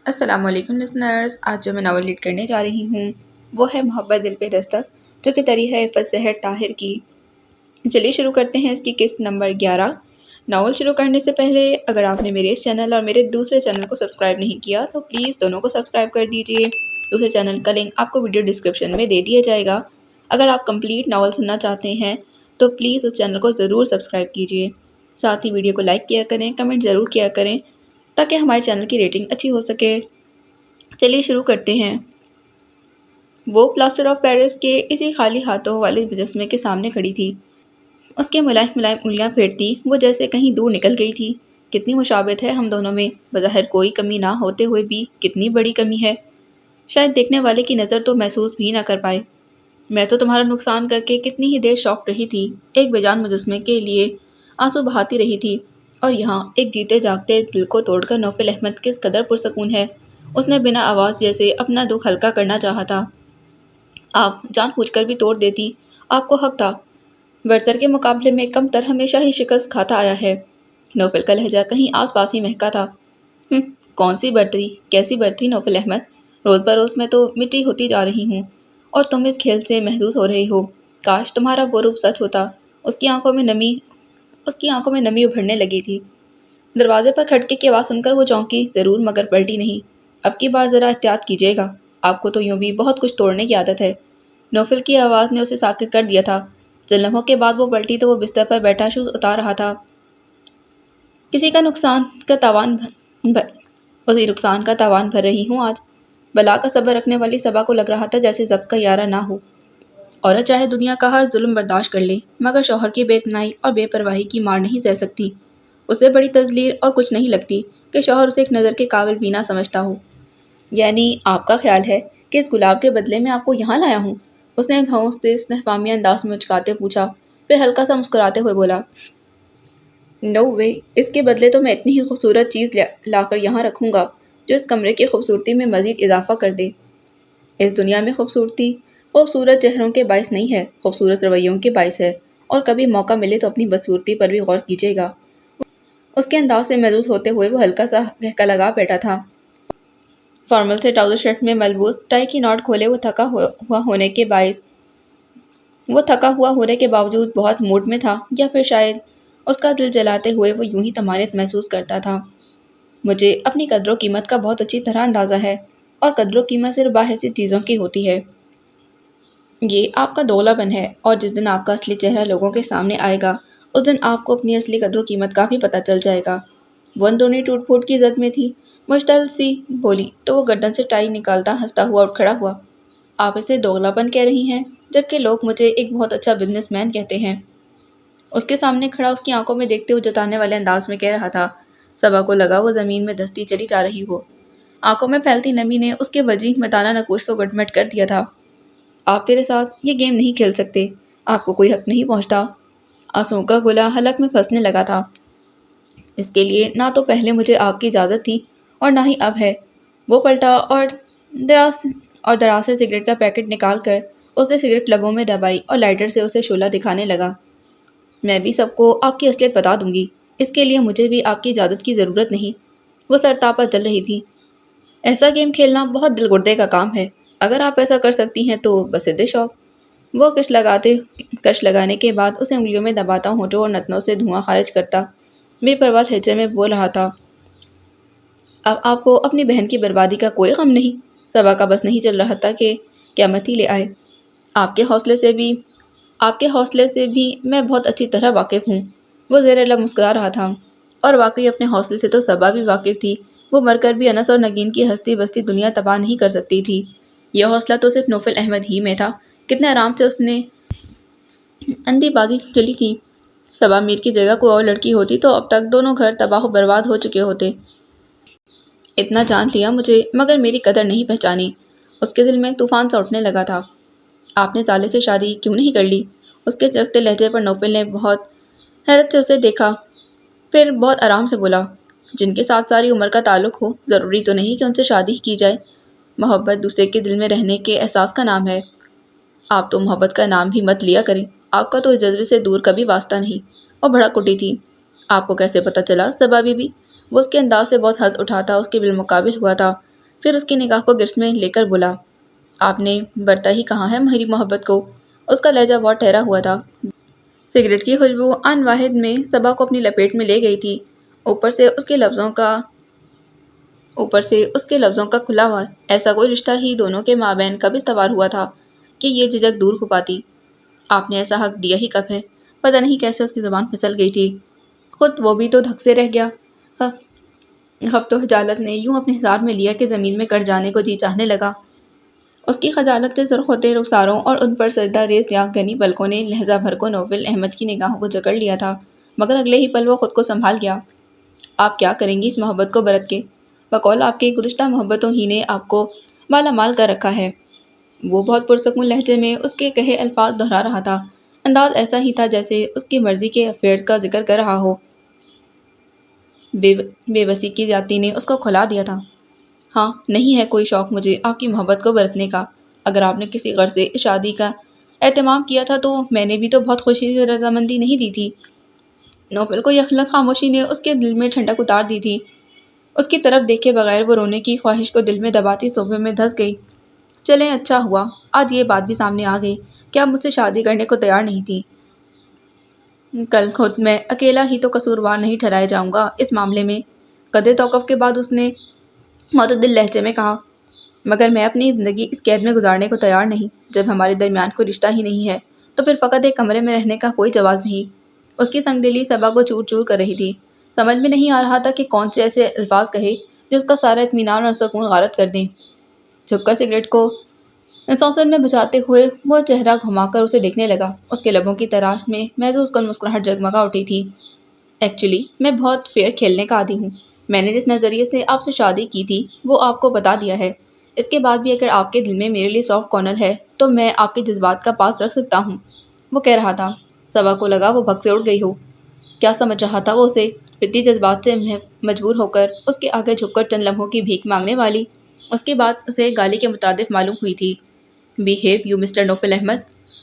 السلام علیکم لسنرز، آج جو میں ناول ریڈ کرنے جا رہی ہوں وہ ہے محبت دل پہ دستک، جو کہ تری ہے عفت سحر طاہر کی۔ چلیے شروع کرتے ہیں اس کی قسط نمبر 11۔ ناول شروع کرنے سے پہلے اگر آپ نے میرے اس چینل اور میرے دوسرے چینل کو سبسکرائب نہیں کیا تو پلیز دونوں کو سبسکرائب کر دیجیے۔ دوسرے چینل کا لنک آپ کو ویڈیو ڈسکرپشن میں دے دیا جائے گا۔ اگر آپ کمپلیٹ ناول سننا چاہتے ہیں تو پلیز اس چینل کو ضرور سبسکرائب کیجیے۔ ساتھ ہی ویڈیو کو لائک کیا کریں، کمنٹ ضرور کیا کریں تاکہ ہمارے چینل کی ریٹنگ اچھی ہو سکے۔ چلیے شروع کرتے ہیں۔ وہ پلاسٹر آف پیرس کے اسی خالی ہاتھوں والے مجسمے کے سامنے کھڑی تھی۔ اس کے ملائم ملائم انگلیاں پھیرتی وہ جیسے کہیں دور نکل گئی تھی۔ کتنی مشابہت ہے ہم دونوں میں، بظاہر کوئی کمی نہ ہوتے ہوئے بھی کتنی بڑی کمی ہے۔ شاید دیکھنے والے کی نظر تو محسوس بھی نہ کر پائے۔ میں تو تمہارا نقصان کر کے کتنی ہی دیر شوق رہی تھی، ایک بے جان مجسمے کے لیے آنسو بہاتی رہی تھی، اور یہاں ایک جیتے جاگتے دل کو توڑ کر نوفل احمد کس قدر پرسکون ہے۔ اس نے بنا آواز جیسے اپنا دکھ ہلکا کرنا چاہا تھا۔ آپ جان بوجھ کر بھی توڑ دیتی، آپ کو حق تھا۔ برتر کے مقابلے میں کم تر ہمیشہ ہی شکست کھاتا آیا ہے۔ نوفل کا لہجہ کہیں آس پاس ہی مہکا تھا۔ کون سی برتری، کیسی برتری نوفل احمد، روز بروز میں تو مٹی ہوتی جا رہی ہوں اور تم اس کھیل سے محظوظ ہو رہے ہو۔ کاش تمہارا وہ روپ سچ ہوتا۔ اس کی آنکھوں میں نمی ابھرنے لگی تھی۔ دروازے پر کھٹکے کی آواز سن کر وہ چونکی ضرور مگر پلٹی نہیں۔ اب کی بار ذرا احتیاط کیجیے گا، آپ کو تو یوں بھی بہت کچھ توڑنے کی عادت ہے۔ نوفل کی آواز نے اسے ساکت کر دیا تھا۔ چند لمحوں کے بعد وہ پلٹی تو وہ بستر پر بیٹھا شوز اتار رہا تھا۔ اسی نقصان کا تاوان بھر رہی ہوں آج۔ بلا کا صبر رکھنے والی صبا کو لگ رہا تھا جیسے ضبط کا یارہ نہ ہو۔ عورت چاہے دنیا کا ہر ظلم برداشت کر لے مگر شوہر کی بے اعتنائی اور بے پرواہی کی مار نہیں سہ سکتی۔ اسے بڑی تذلیل اور کچھ نہیں لگتی کہ شوہر اسے ایک نظر کے قابل بھی نہ سمجھتا ہو۔ یعنی آپ کا خیال ہے کہ اس گلاب کے بدلے میں آپ کو یہاں لایا ہوں؟ اس نے استفہامیہ انداز میں مچکاتے پوچھا، پھر ہلکا سا مسکراتے ہوئے بولا، نو وے، اس کے بدلے تو میں اتنی ہی خوبصورت چیز لا کر یہاں رکھوں گا جو اس کمرے کی خوبصورتی میں مزید اضافہ کر دے۔ اس دنیا میں خوبصورتی خوبصورت چہروں کے باعث نہیں ہے، خوبصورت رویوں کے باعث ہے، اور کبھی موقع ملے تو اپنی بدصورتی پر بھی غور کیجیے گا۔ اس کے انداز سے محظوظ ہوتے ہوئے وہ ہلکا سا کہکا لگا بیٹھا تھا۔ فارمل سے ٹراؤزر شرٹ میں ملبوس ٹائی کی ناٹ کھولے وہ تھکا ہوا ہونے کے باوجود بہت موڈ میں تھا، یا پھر شاید اس کا دل جلاتے ہوئے وہ یوں ہی طمانیت محسوس کرتا تھا۔ مجھے اپنی قدر و قیمت کا بہت اچھی طرح اندازہ ہے، اور قدر و قیمت صرف باحثیت چیزوں کی ہوتی ہے۔ یہ آپ کا دوغلا پن ہے، اور جس دن آپ کا اصلی چہرہ لوگوں کے سامنے آئے گا اس دن آپ کو اپنی اصلی قدر و قیمت کا بھی پتہ چل جائے گا۔ وہ اندرونی ٹوٹ پھوٹ کی زد میں تھی، مشتعل سی بولی تو وہ گردن سے ٹائی نکالتا ہنستا ہوا اٹھ کھڑا ہوا، آپ اسے دوغلا پن کہہ رہی ہیں جبکہ لوگ مجھے ایک بہت اچھا بزنس مین کہتے ہیں۔ اس کے سامنے کھڑا اس کی آنکھوں میں دیکھتے ہوئے جتانے والے انداز میں کہہ رہا تھا۔ صبا کو لگا وہ زمین میں دھستی چلی جا رہی ہو۔ آنکھوں میں پھیلتی نمی نے اس کے وجیح مردانہ نقوش کو گٹمٹ کر دیا تھا۔ آپ تیرے ساتھ یہ گیم نہیں کھیل سکتے، آپ کو کوئی حق نہیں پہنچتا۔ آنسوؤں کا گولا حلق میں پھنسنے لگا تھا۔ اس کے لیے نہ تو پہلے مجھے آپ کی اجازت تھی اور نہ ہی اب ہے۔ وہ پلٹا اور دراز سے سگریٹ کا پیکٹ نکال کر اس نے سگریٹ لبوں میں دبائی اور لائٹر سے اسے شعلہ دکھانے لگا۔ میں بھی سب کو آپ کی اصلیت بتا دوں گی، اس کے لیے مجھے بھی آپ کی اجازت کی ضرورت نہیں۔ وہ سرتاپا چل رہی تھی۔ ایسا گیم کھیلنا بہت دل گردے کا کام ہے، اگر آپ ایسا کر سکتی ہیں تو بسد شوق۔ وہ کش لگانے کے بعد اسے انگلیوں میں دباتا ہونٹوں اور نتنوں سے دھواں خارج کرتا بے پرواہ لہجے میں بول رہا تھا، اب آپ کو اپنی بہن کی بربادی کا کوئی غم نہیں؟ صبا کا بس نہیں چل رہا تھا کہ قیامت ہی لے آئے۔ آپ کے حوصلے سے بھی میں بہت اچھی طرح واقف ہوں۔ وہ زیر لب مسکرا رہا تھا، اور واقعی اپنے حوصلے سے تو صبا بھی واقف تھی۔ وہ مر کر بھی انس اور نگین کی ہستی بستی دنیا تباہ نہیں کر سکتی تھی۔ یہ حوصلہ تو صرف نوفل احمد ہی میں تھا۔ کتنے آرام سے اس نے اندھی بازی چلی تھی۔ صبا میر کی جگہ کوئی اور لڑکی ہوتی تو اب تک دونوں گھر تباہ و برباد ہو چکے ہوتے۔ اتنا جان لیا مجھے مگر میری قدر نہیں پہچانی۔ اس کے دل میں طوفان سا اٹھنے لگا تھا۔ آپ نے سالے سے شادی کیوں نہیں کر لی؟ اس کے چلتے لہجے پر نوفل نے بہت حیرت سے اسے دیکھا، پھر بہت آرام سے بولا، جن کے ساتھ ساری عمر کا تعلق ہو ضروری تو نہیں کہ ان سے شادی کی جائے۔ محبت دوسرے کے دل میں رہنے کے احساس کا نام ہے۔ آپ تو محبت کا نام بھی مت لیا کریں، آپ کا تو اس جذبے سے دور کبھی واسطہ نہیں۔ اور بھڑک اٹھی تھی، آپ کو کیسے پتہ چلا صبا بی بی؟ وہ اس کے انداز سے بہت حظ اٹھاتا اس کے بالمقابل ہوا تھا۔ پھر اس کی نگاہ کو گرفت میں لے کر بولا، آپ نے برتا ہی کہاں ہے ہماری محبت کو؟ اس کا لہجہ بہت ٹھہرا ہوا تھا۔ سگریٹ کی خوشبو آن واحد میں صبا کو اپنی لپیٹ میں لے گئی تھی۔ اوپر سے اس کے لفظوں کا کھلا ہوا ایسا کوئی رشتہ ہی دونوں کے مابین کب استوار ہوا تھا کہ یہ جھجک دور ہو پاتی۔ آپ نے ایسا حق دیا ہی کب ہے؟ پتہ نہیں کیسے اس کی زبان پھسل گئی تھی، خود وہ بھی تو دھک سے رہ گیا۔ اب تو خجالت نے یوں اپنے حصار میں لیا کہ زمین میں کٹ جانے کو جی چاہنے لگا۔ اس کی خجالت سے سرخ ہوتے رخساروں اور ان پر سجدہ ریز یا گھنی پلکوں نے لہجہ بھر کو نوفل احمد کی نگاہوں کو جکڑ لیا تھا، مگر اگلے ہی پل وہ خود کو سنبھال گیا۔ آپ کیا کریں گی اس محبت کو برت کے؟ بقول آپ کی گزشتہ محبتوں ہی نے آپ کو مالا مال کر رکھا ہے۔ وہ بہت پرسکون لہجے میں اس کے کہے الفاظ دہرا رہا تھا، انداز ایسا ہی تھا جیسے اس کی مرضی کے افیئرز کا ذکر کر رہا ہو۔ بے بسی کی زیادتی نے اس کو کھلا دیا تھا۔ ہاں، نہیں ہے کوئی شوق مجھے آپ کی محبت کو برتنے کا۔ اگر آپ نے کسی غرض سے اس شادی کا اہتمام کیا تھا تو میں نے بھی تو بہت خوشی سے رضامندی نہیں دی تھی۔ نوفل کو یہ خلط خاموشی نے اس کے دل میں ٹھنڈک اتار دی تھی۔ اس کی طرف دیکھے بغیر وہ رونے کی خواہش کو دل میں دباتی صوبے میں دھس گئی۔ چلیں، اچھا ہوا آج یہ بات بھی سامنے آ گئی کہ آپ مجھ سے شادی کرنے کو تیار نہیں تھی۔ کل خود میں اکیلا ہی تو قصوروار نہیں ٹھہرایا جاؤں گا اس معاملے میں۔ قدرے توقف کے بعد اس نے معتدل لہجے میں کہا، مگر میں اپنی زندگی اس قید میں گزارنے کو تیار نہیں۔ جب ہمارے درمیان کوئی رشتہ ہی نہیں ہے تو پھر فقط ایک کمرے میں رہنے کا کوئی جواز نہیں۔ اس کی سنگ دلی صبا کو چور چور کر رہی تھی۔ سمجھ میں نہیں آ رہا تھا کہ کون سے ایسے الفاظ کہے جو اس کا سارا اطمینان اور سکون غارت کر دیں۔ جھک کر سگریٹ کو سوسن میں بجھاتے ہوئے وہ چہرہ گھما کر اسے دیکھنے لگا۔ اس کے لبوں کی تراش میں محض کن مسکراہٹ جگمگا اٹھی تھی۔ ایکچولی میں بہت فیئر کھیلنے کا عادی ہوں۔ میں نے جس نظریے سے آپ سے شادی کی تھی وہ آپ کو بتا دیا ہے۔ اس کے بعد بھی اگر آپ کے دل میں میرے لیے سافٹ کارنر ہے تو میں آپ کے جذبات کا پاس رکھ سکتا ہوں۔ وہ کہہ رہا تھا۔ صبا کو لگا وہ بھگ سے اٹھ گئی ہو۔ کیا سمجھ رہا تھا وہ اسے؟ فطری جذبات سے مجبور ہو کر اس کے آگے جھک کر چند لمحوں کی بھیک مانگنے والی۔ اس کی بات اسے گالی کے مترادف معلوم ہوئی تھی۔ بیہیو یو مسٹر نوفل احمد۔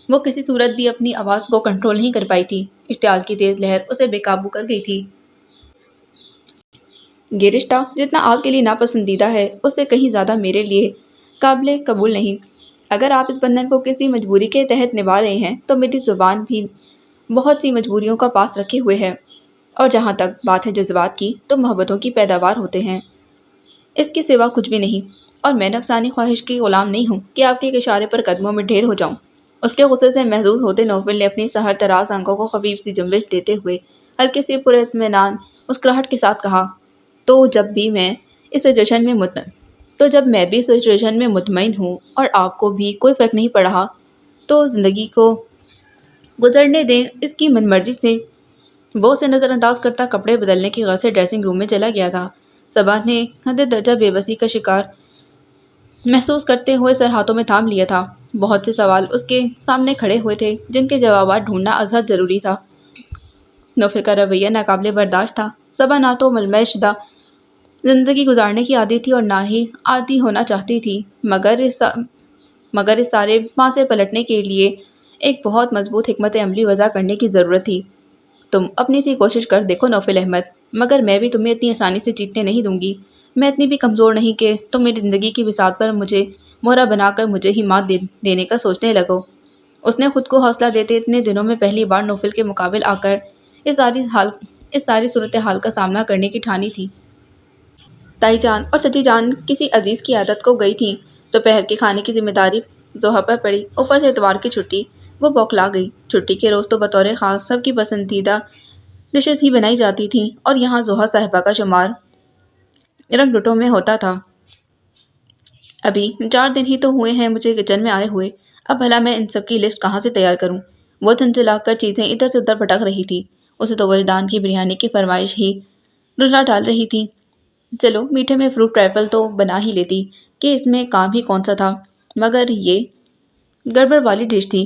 وہ کسی صورت بھی اپنی آواز کو کنٹرول نہیں کر پائی تھی۔ اشتعال کی تیز لہر اسے بے قابو کر گئی تھی۔ یہ رشتہ جتنا آپ کے لیے ناپسندیدہ ہے اس سے کہیں زیادہ میرے لیے قابل قبول نہیں۔ اگر آپ اس بندھن کو کسی مجبوری کے تحت نبھا رہے ہیں تو میری زبان بھی بہت سی مجبوریوں کا پاس رکھے ہوئے ہے، اور جہاں تک بات ہے جذبات کی تو محبتوں کی پیداوار ہوتے ہیں، اس کے سوا کچھ بھی نہیں۔ اور میں نفسانی خواہش کی غلام نہیں ہوں کہ آپ کے ایک اشارے پر قدموں میں ڈھیر ہو جاؤں۔ اس کے غصے سے محظوظ ہوتے نوفل نے اپنی سحر تراز آنکھوں کو خفیف سی جنبش دیتے ہوئے ہلکے سی پراطمینان مسکراہٹ کے ساتھ کہا، تو جب میں بھی اس سچویشن میں مطمئن ہوں اور آپ کو بھی کوئی فرق نہیں پڑ رہا تو زندگی کو گزرنے دیں اس کی من مرضی سے۔ وہ اسے نظر انداز کرتا کپڑے بدلنے کی غرض سے ڈریسنگ روم میں چلا گیا تھا۔ صبا نے حد درجہ بے بسی کا شکار محسوس کرتے ہوئے سر ہاتھوں میں تھام لیا تھا۔ بہت سے سوال اس کے سامنے کھڑے ہوئے تھے جن کے جوابات ڈھونڈنا ازحد ضروری تھا۔ نوفل کا رویہ ناقابل برداشت تھا۔ صبا نہ تو ململ شدہ زندگی گزارنے کی عادی تھی اور نہ ہی عادی ہونا چاہتی تھی، مگر اس سارے پانسے پلٹنے کے لیے ایک بہت مضبوط حکمت عملی وضع کرنے کی ضرورت تھی۔ تم اپنی سی کوشش کر دیکھو نوفل احمد، مگر میں بھی تمہیں اتنی آسانی سے جیتنے نہیں دوں گی۔ میں اتنی بھی کمزور نہیں کہ تم میری زندگی کی بساط پر مجھے مہرہ بنا کر مجھے ہی مات دینے کا سوچنے لگو۔ اس نے خود کو حوصلہ دیتے اتنے دنوں میں پہلی بار نوفل کے مقابل آ کر اس ساری صورتحال کا سامنا کرنے کی ٹھانی تھی۔ تائی جان اور چچی جان کسی عزیز کی عادت کو گئی تھیں۔ دوپہر کے کھانے کی ذمہ داری زوہا پر پڑی، اوپر سے اتوار کی چھٹی۔ وہ بوکھلا گئی۔ چھٹی کے روز تو بطور خاص سب کی پسندیدہ ڈشز ہی بنائی جاتی تھیں اور یہاں زوہا صاحبہ کا شمار رنگ رٹوں میں ہوتا تھا۔ ابھی 4 دن ہی تو ہوئے ہیں مجھے کچن میں آئے ہوئے، اب بھلا میں ان سب کی لسٹ کہاں سے تیار کروں؟ وہ چنچلا کر چیزیں ادھر سے ادھر پٹک رہی تھی۔ اسے تو وجدان کی بریانی کی فرمائش ہی رلا ڈال رہی تھی۔ چلو میٹھے میں فروٹ ٹرائفل تو بنا ہی لیتی کہ اس میں کام ہی کون سا تھا، مگر یہ گڑبڑ والی ڈش تھی۔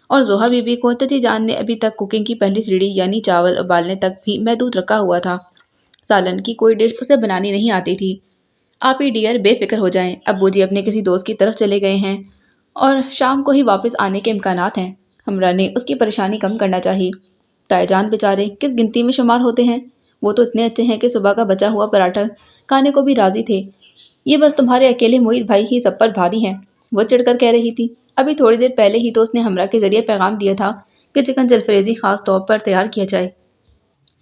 اور زوہا بی بی کو چچی جان نے ابھی تک کوکنگ کی پہلی سیڑھی یعنی چاول ابالنے تک بھی محدود رکھا ہوا تھا۔ سالن کی کوئی ڈش اسے بنانی نہیں آتی تھی۔ آپ ہی ڈیئر بے فکر ہو جائیں، ابو جی اپنے کسی دوست کی طرف چلے گئے ہیں اور شام کو ہی واپس آنے کے امکانات ہیں۔ ہمراہ نے اس کی پریشانی کم کرنا چاہیے۔ تائی جان بیچارے کس گنتی میں شمار ہوتے ہیں؟ وہ تو اتنے اچھے ہیں کہ صبح کا بچا ہوا پراٹھا کھانے کو بھی راضی تھے۔ یہ بس تمہارے اکیلے معید بھائی ہی سب پر بھاری ہیں، وہ چڑھ کر کہہ رہی تھی۔ ابھی تھوڑی دیر پہلے ہی تو اس نے ہمراہ کے ذریعے پیغام دیا تھا کہ چکن جلفریزی خاص طور پر تیار کیا جائے۔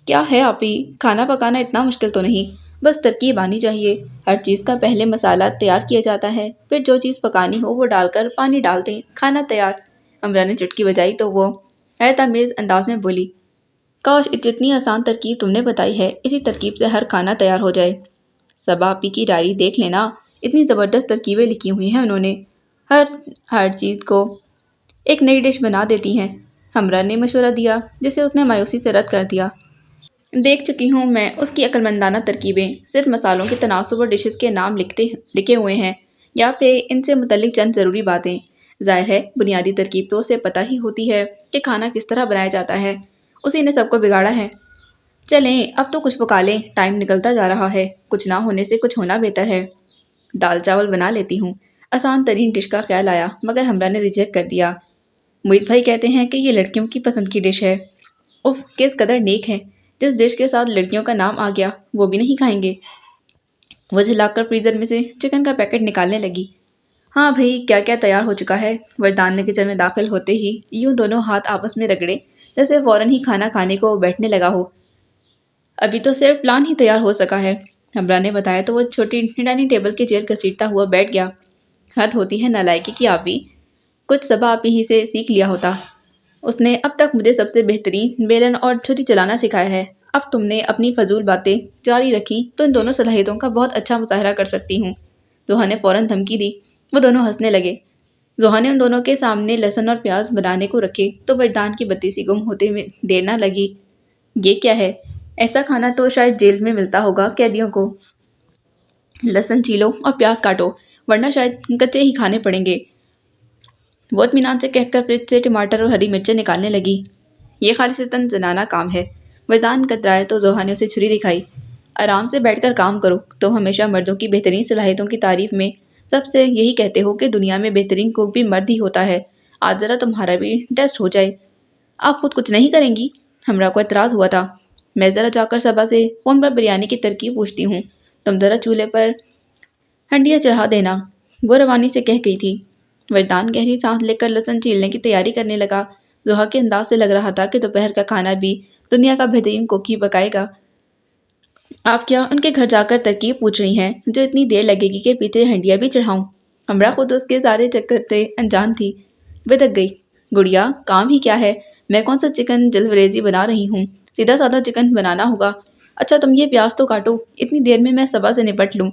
کیا ہے آپی، کھانا پکانا اتنا مشکل تو نہیں، بس ترکیب آنی چاہیے۔ ہر چیز کا پہلے مسالہ تیار کیا جاتا ہے، پھر جو چیز پکانی ہو وہ ڈال کر پانی ڈال دیں، کھانا تیار۔ امرا نے چٹکی بجائی تو وہ حیرت آمیز انداز میں بولی، کاش جتنی آسان ترکیب تم نے بتائی ہے اسی ترکیب سے ہر کھانا تیار ہو جائے۔ صبا آپی کی ڈائری دیکھ لینا، اتنی زبردست ترکیبیں لکھی ہوئی ہیں انہوں نے، ہر ہر چیز کو ایک نئی ڈش بنا دیتی ہیں۔ ہمرا نے مشورہ دیا جسے اس نے مایوسی سے رد کر دیا۔ دیکھ چکی ہوں میں اس کی عقلمندانہ ترکیبیں، صرف مسالوں کے تناسب اور ڈشز کے نام لکھے ہوئے ہیں یا پھر ان سے متعلق چند ضروری باتیں۔ ظاہر ہے بنیادی ترکیب تو اسے پتہ ہی ہوتی ہے کہ کھانا کس طرح بنایا جاتا ہے، اسی نے سب کو بگاڑا ہے۔ چلیں اب تو کچھ پکا لیں، ٹائم نکلتا جا رہا ہے، کچھ نہ ہونے سے کچھ ہونا بہتر ہے۔ دال چاول بنا لیتی ہوں، آسان ترین ڈش کا خیال آیا مگر ہمرا نے ریجیکٹ کر دیا۔ معید بھائی کہتے ہیں کہ یہ لڑکیوں کی پسند کی ڈش ہے۔ اف کس قدر نیک ہے، جس ڈش کے ساتھ لڑکیوں کا نام آ گیا وہ بھی نہیں کھائیں گے۔ وہ جھلا کر فریزر میں سے چکن کا پیکٹ نکالنے لگی۔ ہاں بھئی کیا کیا تیار ہو چکا ہے۔ وردان نے کچن میں داخل ہوتے ہی یوں دونوں ہاتھ آپس میں رگڑے جیسے فوراً ہی کھانا کھانے کو بیٹھنے لگا ہو۔ ابھی تو صرف پلان ہی تیار ہو سکا ہے، ہمرا نے بتایا تو وہ چھوٹی ڈائننگ ٹیبل کی چیئر گھسیٹتا ہوا بیٹھ گیا۔ حد ہوتی ہے نالائکی کی آپی، کچھ صبا آپی ہی سے سیکھ لیا ہوتا۔ اس نے اب تک مجھے سب سے بہترین بیلن اور چھری چلانا سکھایا ہے، اب تم نے اپنی فضول باتیں جاری رکھی تو ان دونوں صلاحیتوں کا بہت اچھا مظاہرہ کر سکتی ہوں۔ زوہا نے فوراً دھمکی دی۔ وہ دونوں ہنسنے لگے۔ زوہا نے ان دونوں کے سامنے لہسن اور پیاز بنانے کو رکھے تو وجدان کی بتی سی گم ہوتے میں دیر نہ لگی۔ یہ کیا ہے؟ ایسا کھانا تو شاید جیل میں ملتا ہوگا قیدیوں کو۔ لہسن چھیلو اور پیاز کاٹو ورنہ شاید کچے ہی کھانے پڑیں گے، وہ اطمینان سے کہہ کر فریج سے ٹماٹر اور ہری مرچیں نکالنے لگی۔ یہ خالصتاً زنانہ کام ہے۔ وردان کترائے تو زوہا نے اسے چھری دکھائی۔ آرام سے بیٹھ کر کام کرو، تم ہمیشہ مردوں کی بہترین صلاحیتوں کی تعریف میں سب سے یہی کہتے ہو کہ دنیا میں بہترین کوک بھی مرد ہی ہوتا ہے، آج ذرا تمہارا بھی ٹیسٹ ہو جائے۔ آپ خود کچھ نہیں کریں گی؟ ہمرا کو اعتراض ہوا تھا۔ میں ذرا جا کر صبا سے فون پر بریانی کی ترکیب پوچھتی ہوں، تم ذرا چولہے پر ہنڈیاں چڑھا دینا، وہ روانی سے کہہ گئی تھی۔ وردان گہری سانس لے کر لہسن چھیلنے کی تیاری کرنے لگا۔ زوہا کے انداز سے لگ رہا تھا کہ دوپہر کا کھانا بھی دنیا کا بہترین کوک ہی پکائے گا۔ آپ کیا ان کے گھر جا کر ترکیب پوچھ رہی ہیں جو اتنی دیر لگے گی کہ پیچھے ہنڈیاں بھی چڑھاؤں؟ ہمرا خود اس کے سارے چکر سے انجان تھی، بدک گئی۔ گڑیا کام ہی کیا ہے، میں کون سا چکن جلفریزی بنا رہی ہوں، سیدھا سادہ چکن بنانا ہوگا۔ اچھا تم یہ پیاز تو کاٹو، اتنی دیر میں صبا سے نپٹ لوں۔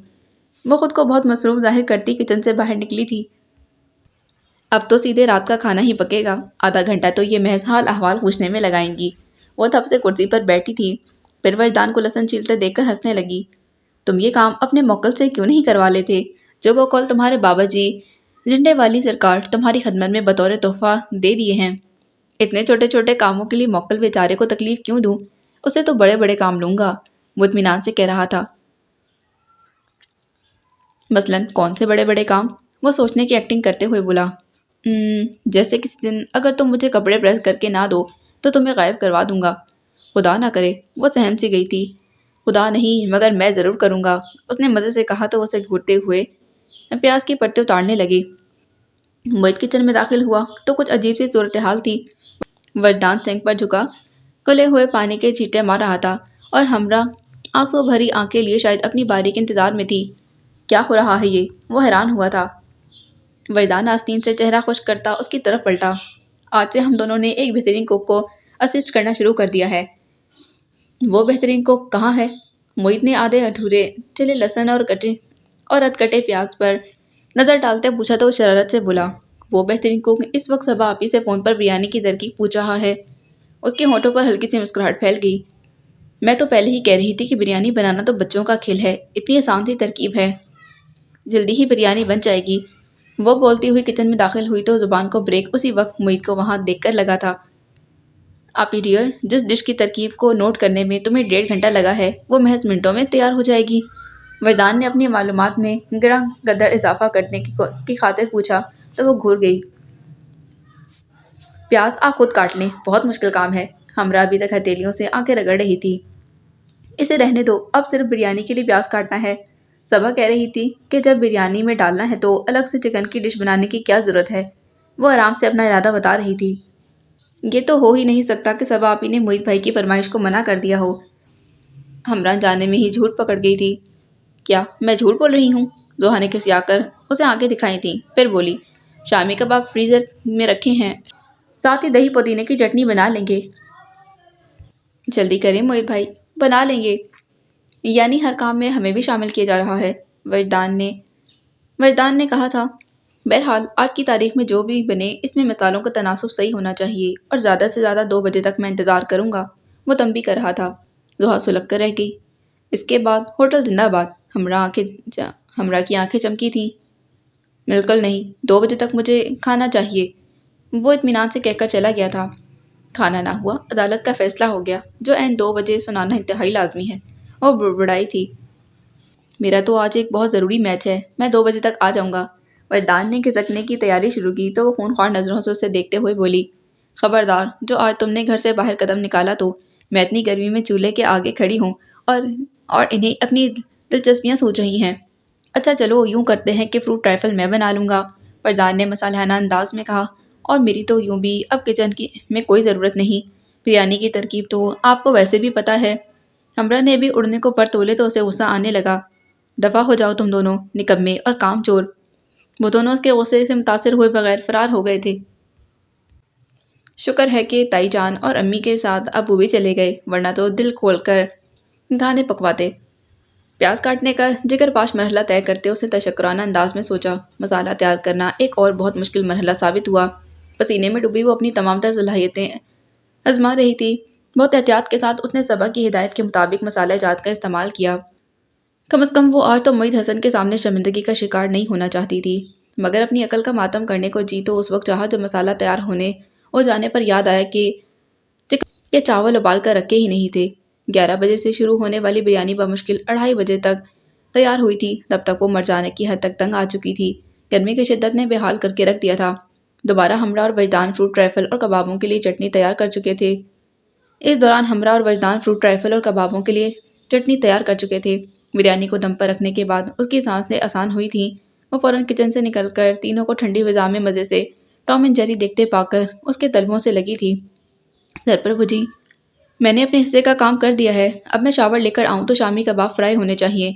وہ خود کو بہت مصروف ظاہر کرتی کچن سے باہر نکلی تھی۔ اب تو سیدھے رات کا کھانا ہی پکے گا، آدھا گھنٹہ تو یہ محض حال احوال پوچھنے میں لگائیں گی۔ وہ تھپ سے کرسی پر بیٹھی تھی، پھر وردان کو لہسن چھیلتے دیکھ کر ہنسنے لگی۔ تم یہ کام اپنے موکل سے کیوں نہیں کروا لیتے، جو وہ کال تمہارے بابا جی جنڈے والی سرکار تمہاری خدمت میں بطور تحفہ دے دیے ہیں؟ اتنے چھوٹے چھوٹے کاموں کے لیے موکل بیچارے کو تکلیف کیوں دوں، اسے تو بڑے بڑے کام لوں گا، وہ اطمینان سے کہہ رہا تھا۔ مثلاً کون سے بڑے بڑے کام؟ وہ سوچنے کی ایکٹنگ کرتے ہوئے بولا۔ جیسے کسی دن اگر تم مجھے کپڑے پریس کر کے نہ دو تو تمہیں غائب کروا دوں گا۔ خدا نہ کرے، وہ سہم سی گئی تھی۔ خدا نہیں مگر میں ضرور کروں گا، اس نے مزے سے کہا تو اسے گھورتے ہوئے پیاز کی پٹے اتارنے لگے۔ معید کچن میں داخل ہوا تو کچھ عجیب سی صورتحال تھی۔ وردان سینک پر جھکا کھلے ہوئے پانی کے چھینٹے مار رہا تھا اور ہمرا آنسو بھری آنکھیں لیے شاید اپنی باری کے انتظار میں تھی۔ کیا ہو رہا ہے یہ؟ وہ حیران ہوا تھا۔ وردان آستین سے چہرہ خشک کرتا اس کی طرف پلٹا۔ آج سے ہم دونوں نے ایک بہترین کوک کو اسسٹ کرنا شروع کر دیا ہے۔ وہ بہترین کوک کہاں ہے؟ معید نے آدھے ادھورے چلے لہسن اور اد کٹے پیاز پر نظر ڈالتے پوچھا تو وہ شرارت سے بولا، وہ بہترین کوک اس وقت صبا آپی سے فون پر بریانی کی ترکیب پوچھ رہا ہے۔ اس کے ہونٹوں پر ہلکی سی مسکراہٹ پھیل گئی۔ میں تو پہلے ہی کہہ رہی تھی کہ بریانی بنانا تو بچوں کا کھیل ہے، اتنی آسان سی ترکیب ہے، جلدی ہی بریانی بن جائے گی۔ وہ بولتی ہوئی کچن میں داخل ہوئی تو زبان کو بریک اسی وقت معید کو وہاں دیکھ کر لگا تھا۔ آپی ڈیئر، جس ڈش کی ترکیب کو نوٹ کرنے میں تمہیں 1.5 گھنٹہ لگا ہے وہ محض منٹوں میں تیار ہو جائے گی۔ وردان نے اپنی معلومات میں گراں قدر اضافہ کرنے کی خاطر پوچھا تو وہ گھور گئی۔ پیاز آپ خود کاٹ لیں، بہت مشکل کام ہے۔ ہمرا ابھی تک ہتھیلیوں سے آنکھیں رگڑ رہی تھی۔ اسے رہنے دو، اب صرف بریانی کے لیے پیاز کاٹنا ہے۔ صبا کہہ رہی تھی کہ جب بریانی میں ڈالنا ہے تو الگ سے چکن کی ڈش بنانے کی کیا ضرورت ہے۔ وہ آرام سے اپنا ارادہ بتا رہی تھی۔ یہ تو ہو ہی نہیں سکتا کہ صبا آپی نے موہت بھائی کی فرمائش کو منع کر دیا ہو۔ ہمراہ جانے میں ہی جھوٹ پکڑ گئی تھی۔ کیا میں جھوٹ بول رہی ہوں؟ زوہا نے کھسیا کر اسے آنکھیں دکھائی تھیں، پھر بولی، شامی کباب فریزر میں رکھے ہیں، ساتھ ہی دہی پودینے کی چٹنی بنا لیں گے۔ جلدی کریں موہت بھائی، بنا لیں گے۔ یعنی ہر کام میں ہمیں بھی شامل کیا جا رہا ہے، وجدان نے کہا تھا۔ بہرحال آج کی تاریخ میں جو بھی بنے اس میں مصالحوں کا تناسب صحیح ہونا چاہیے، اور زیادہ سے زیادہ 2 بجے تک میں انتظار کروں گا۔ وہ تنبیہ کر رہا تھا۔ زوہا سلگ کر رہ گئی۔ اس کے بعد ہوٹل زندہ باد۔ ہمراہ کی آنکھیں چمکی تھیں۔ بالکل نہیں، 2 بجے تک مجھے کھانا چاہیے، وہ اطمینان سے کہہ کر چلا گیا تھا۔ کھانا نہ ہوا، عدالت کا فیصلہ ہو گیا، جو عین 2 بجے سنانا انتہائی لازمی ہے۔ اور بڑبڑائی تھی، میرا تو آج ایک بہت ضروری میچ ہے، میں 2 بجے تک آ جاؤں گا۔ وجدان نے کھسکنے کی تیاری شروع کی تو وہ خونخوار نظروں سے اسے دیکھتے ہوئے بولی، خبردار، جو آج تم نے گھر سے باہر قدم نکالا تو میں اتنی گرمی میں چولہے کے آگے کھڑی ہوں اور انہیں اپنی دلچسپیاں سوچ رہی ہیں۔ اچھا چلو یوں کرتے ہیں کہ فروٹ ٹرائفل میں بنا لوں گا، وجدان نے مصالحانہ انداز میں کہا، اور میری تو یوں بھی اب کچن میں کوئی ضرورت نہیں، بریانی کی ترکیب تو آپ کو ویسے بھی پتہ ہے۔ ہمراہ نے بھی اڑنے کو پر تولے تو اسے غصہ آنے لگا۔ دفع ہو جاؤ تم دونوں، نکمے اور کام چور۔ وہ دونوں اس کے غصے سے متاثر ہوئے بغیر فرار ہو گئے تھے۔ شکر ہے کہ تائی جان اور امی کے ساتھ ابو بھی چلے گئے، ورنہ تو دل کھول کر کھانے پکواتے۔ پیاز کاٹنے کا جگر پاش مرحلہ طے کرتے اسے تشکرانہ انداز میں سوچا۔ مسالہ تیار کرنا ایک اور بہت مشکل مرحلہ ثابت ہوا۔ پسینے میں ڈوبی وہ اپنی تمام تر صلاحیتیں آزما رہی تھی۔ بہت احتیاط کے ساتھ اس نے صبا کی ہدایت کے مطابق مسالہ جات کا استعمال کیا۔ کم از کم وہ آج تو موہت حسن کے سامنے شرمندگی کا شکار نہیں ہونا چاہتی تھی، مگر اپنی عقل کا ماتم کرنے کو جی تو اس وقت چاہا جب مسالہ تیار ہونے اور جانے پر یاد آیا کہ چاول ابال کر رکھے ہی نہیں تھے۔ 11 بجے سے شروع ہونے والی بریانی بمشکل 2:30 بجے تک تیار ہوئی تھی۔ تب تک وہ مر جانے کی حد تک تنگ آ چکی تھی۔ گرمی کی شدت نے بے حال کر کے رکھ دیا تھا۔ دوبارہ ہمراہ اور وجدان فروٹ ٹرائفل اور کبابوں کے لیے چٹنی تیار کر چکے تھے۔ اس دوران ہمراہ اور وجدان فروٹ ٹرائفل اور کبابوں کے لیے چٹنی تیار کر چکے تھے۔ بریانی کو دم پر رکھنے کے بعد اس کی سانسیں آسان ہوئی تھیں۔ وہ فوراً کچن سے نکل کر تینوں کو ٹھنڈی فضا میں مزے سے ٹام اینڈ جیری دیکھتے پا کر اس کے تلووں سے لگی تھی۔ سر پر بجھی، میں نے اپنے حصے کا کام کر دیا ہے، اب میں شاور لے کر آؤں تو شامی کباب فرائی ہونے چاہیے،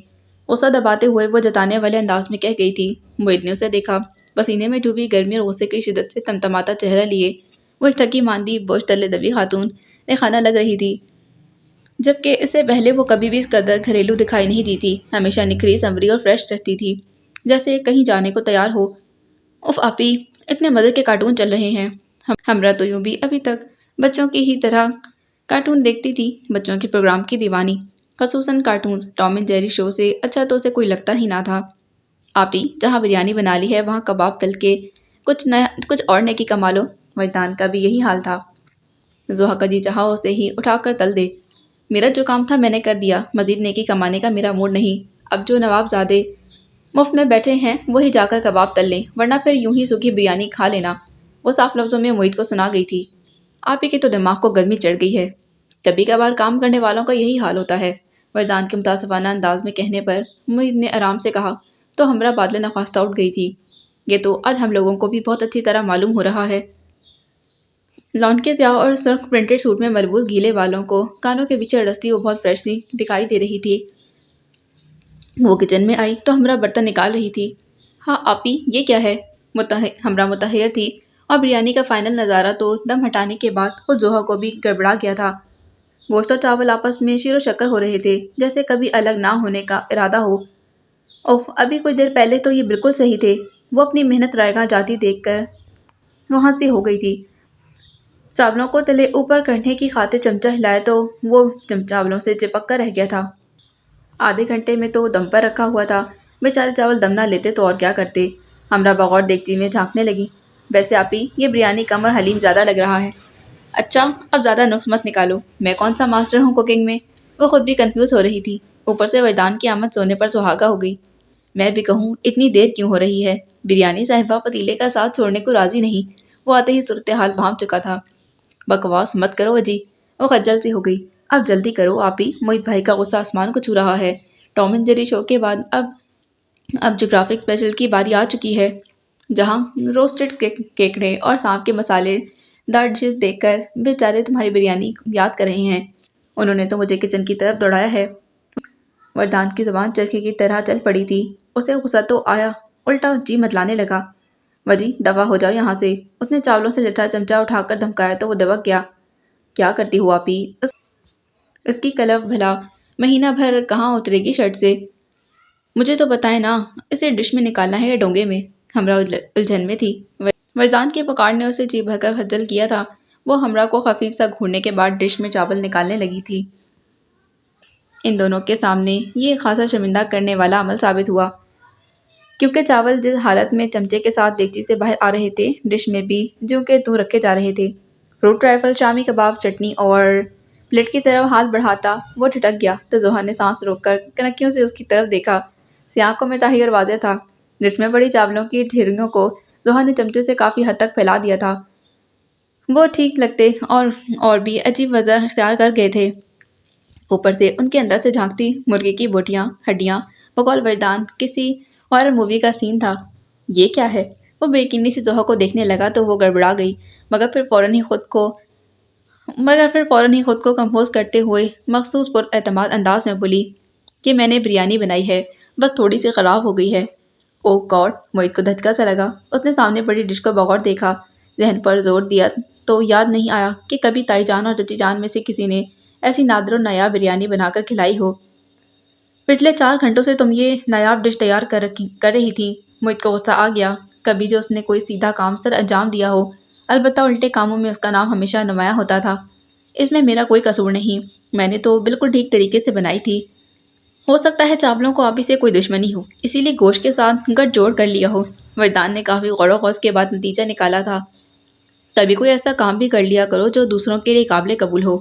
غصہ دباتے ہوئے وہ جتانے والے انداز میں کہہ گئی تھی۔ موہت نے اسے دیکھا۔ پسینے میں ڈوبی گرمی اور غصے کی شدت سے تمتماتا چہرہ لیے وہ ایک تھکی ماندی بوجھ تلے دبی خاتون خانہ لگ رہی تھی، جبکہ اس سے پہلے وہ کبھی بھی اس قدر گھریلو دکھائی نہیں دی تھی۔ ہمیشہ نکھری، سنوری اور فریش رہتی تھی، جیسے کہیں جانے کو تیار ہو۔ اف آپی، اتنے مزے کے کارٹون چل رہے ہیں۔ ہمراہ تو یوں بھی ابھی تک بچوں کی ہی طرح کارٹون دیکھتی تھی، بچوں کے پروگرام کی دیوانی، خصوصاً کارٹونز۔ ٹام اینڈ جیری شو سے اچھا تو اسے کوئی لگتا ہی نہ تھا۔ آپی، جہاں بریانی بنا لی ہے وہاں کباب تل کے کچھ اور نیکی کما لو۔ وجدان کا بھی یہی حال تھا۔ زوہا کا جی چاہا اسے ہی اٹھا کر تل دے۔ میرا جو کام تھا میں نے کر دیا، مزید نیکی کمانے کا میرا موڈ نہیں۔ اب جو نواب زادے مفت میں بیٹھے ہیں وہی جا کر کباب تل لیں، ورنہ پھر یوں ہی سوکھی بریانی کھا لینا۔ وہ صاف لفظوں میں موہت کو سنا گئی تھی۔ آپی کے تو دماغ کو گرمی چڑھ گئی ہے، کبھی کبھار کام کرنے والوں کا یہی حال ہوتا ہے۔ وجدان کے متاسفانہ انداز میں کہنے پر موہت نے آرام سے کہا تو ہمراہ بادل نخواستہ اٹھ گئی تھی۔ یہ تو آج ہم لوگوں کو بھی بہت اچھی طرح معلوم ہو رہا ہے۔ لان کے سیاہ اور سرخ پرنٹڈ سوٹ میں مربوط گیلے بالوں کو کانوں کے پیچھے اڑستی وہ بہت فریش سی دکھائی دے رہی تھی۔ وہ کچن میں آئی تو ہمراہ برتن نکال رہی تھی۔ ہاں آپی، یہ کیا ہے؟ ہمراہ متحیر تھی، اور بریانی کا فائنل نظارہ تو دم ہٹانے کے بعد خود زوہا کو بھی گڑبڑا گیا تھا۔ گوشت اور چاول آپس میں شیر و شکر ہو رہے تھے، جیسے کبھی الگ نہ ہونے کا ارادہ ہو۔ اوف، ابھی کچھ دیر پہلے تو یہ بالکل صحیح تھے۔ وہ اپنی محنت رائگاں جاتی دیکھ کر روحاں سی ہو گئی تھی۔ چاولوں کو تلے اوپر کرنے کی خاطر چمچہ ہلائے تو وہ چاولوں سے چپک کر رہ گیا تھا۔ آدھے گھنٹے میں تو دم پر رکھا ہوا تھا، بیچارے چاول دم نہ لیتے تو اور کیا کرتے۔ ہمراہ بغور دیگچی میں جھانکنے لگی۔ ویسے آپی، یہ بریانی کم اور حلیم زیادہ لگ رہا ہے۔ اچھا، اب زیادہ نقص مت نکالو، میں کون سا ماسٹر ہوں کوکنگ میں؟ وہ خود بھی کنفیوز ہو رہی تھی۔ اوپر سے وجدان کی آمد سونے پر سہاگا ہو گئی۔ میں بھی کہوں اتنی دیر کیوں ہو رہی ہے؟ بریانی صاحبہ پتیلے کا ساتھ چھوڑنے کو راضی نہیں۔ وہ آتے ہی صورتحال بھانپ چکا تھا۔ بکواس مت کرو اجی، وہ خجل سی ہو گئی۔ اب جلدی کرو آپی، موہت بھائی کا غصہ آسمان کو چھو رہا ہے۔ ٹام اینڈ جیری شو کے بعد اب اب جغرافک اسپیشل کی باری آ چکی ہے، جہاں روسٹڈ کیکڑے اور سانپ کے مسالے دار ڈشز دیکھ کر بیچارے تمہاری بریانی یاد کر رہے ہیں۔ انہوں نے تو مجھے کچن کی طرف دوڑایا ہے۔ وردان کی زبان چرخے کی طرح چل پڑی تھی۔ اسے غصہ تو آیا، الٹا جی متلانے لگا۔ وجی دفع ہو جاؤ یہاں سے۔ اس نے چاولوں سے جٹھا چمچہ اٹھا کر دھمکایا تو وہ دبک گیا۔ کیا کرتی ہو آپی؟ اس کی کلف بھلا مہینہ بھر کہاں اترے گی شرٹ سے؟ مجھے تو بتائیں نا، اسے ڈش میں نکالنا ہے یا ڈونگے میں؟ ہمراہ الجھن میں تھی۔ وردان کے پکار نے اسے جی بھر کر خجل کیا تھا۔ وہ ہمراہ کو خفیف سا گھورنے کے بعد ڈش میں چاول نکالنے لگی تھی۔ ان دونوں کے سامنے یہ خاصا شرمندہ کرنے والا عمل ثابت ہوا، کیونکہ چاول جس حالت میں چمچے کے ساتھ دیگچی سے باہر آ رہے تھے، ڈش میں بھی جوں کے توں رکھے جا رہے تھے۔ فروٹ رائفل، شامی کباب، چٹنی اور پلیٹ کی طرف ہاتھ بڑھاتا وہ ٹھٹک گیا تو زحا نے سانس روک کر کنکیوں سے اس کی طرف دیکھا۔ اس کی آنکھوں میں تاحیر واضح تھا۔ ڈش میں پڑی چاولوں کی ڈھیریوں کو زحا نے چمچے سے کافی حد تک پھیلا دیا تھا۔ وہ ٹھیک لگتے اور بھی عجیب وضع اختیار کر گئے تھے۔ اوپر سے ان کے اندر سے جھانکتی مرغی کی بوٹیاں، ہڈیاں، بقول وردان کسی ہارر مووی کا سین تھا۔ یہ کیا ہے؟ وہ بے یقینی سے زحا کو دیکھنے لگا تو وہ گڑبڑا گئی، مگر پھر فوراً ہی خود کو کمپوز کرتے ہوئے مخصوص پر اعتماد انداز میں بولی کہ میں نے بریانی بنائی ہے، بس تھوڑی سی خراب ہو گئی ہے۔ اوہ گاڈ! موہت کو دھچکا سا لگا۔ اس نے سامنے پڑی ڈش کو بغور دیکھا، ذہن پر زور دیا تو یاد نہیں آیا کہ کبھی تائی جان اور چچی جان میں سے کسی نے ایسی نادر و نایاب بریانی بنا کر کھلائی ہو۔ پچھلے 4 گھنٹوں سے تم یہ نایاب ڈش تیار کر رہی تھی۔ موہت کو غصہ آ گیا۔ کبھی جو اس نے کوئی سیدھا کام سر انجام دیا ہو، البتہ الٹے کاموں میں اس کا نام ہمیشہ نمایاں ہوتا تھا۔ اس میں میرا کوئی قصور نہیں، میں نے تو بالکل ٹھیک طریقے سے بنائی تھی۔ ہو سکتا ہے چاولوں کو آپی سے کوئی دشمنی ہو، اسی لیے گوشت کے ساتھ گٹھ جوڑ کر لیا ہو۔ وردان نے کافی غور و خوض کے بعد نتیجہ نکالا تھا۔ کبھی کوئی ایسا کام بھی کر لیا کرو جو دوسروں کے لیے قابل قبول ہو۔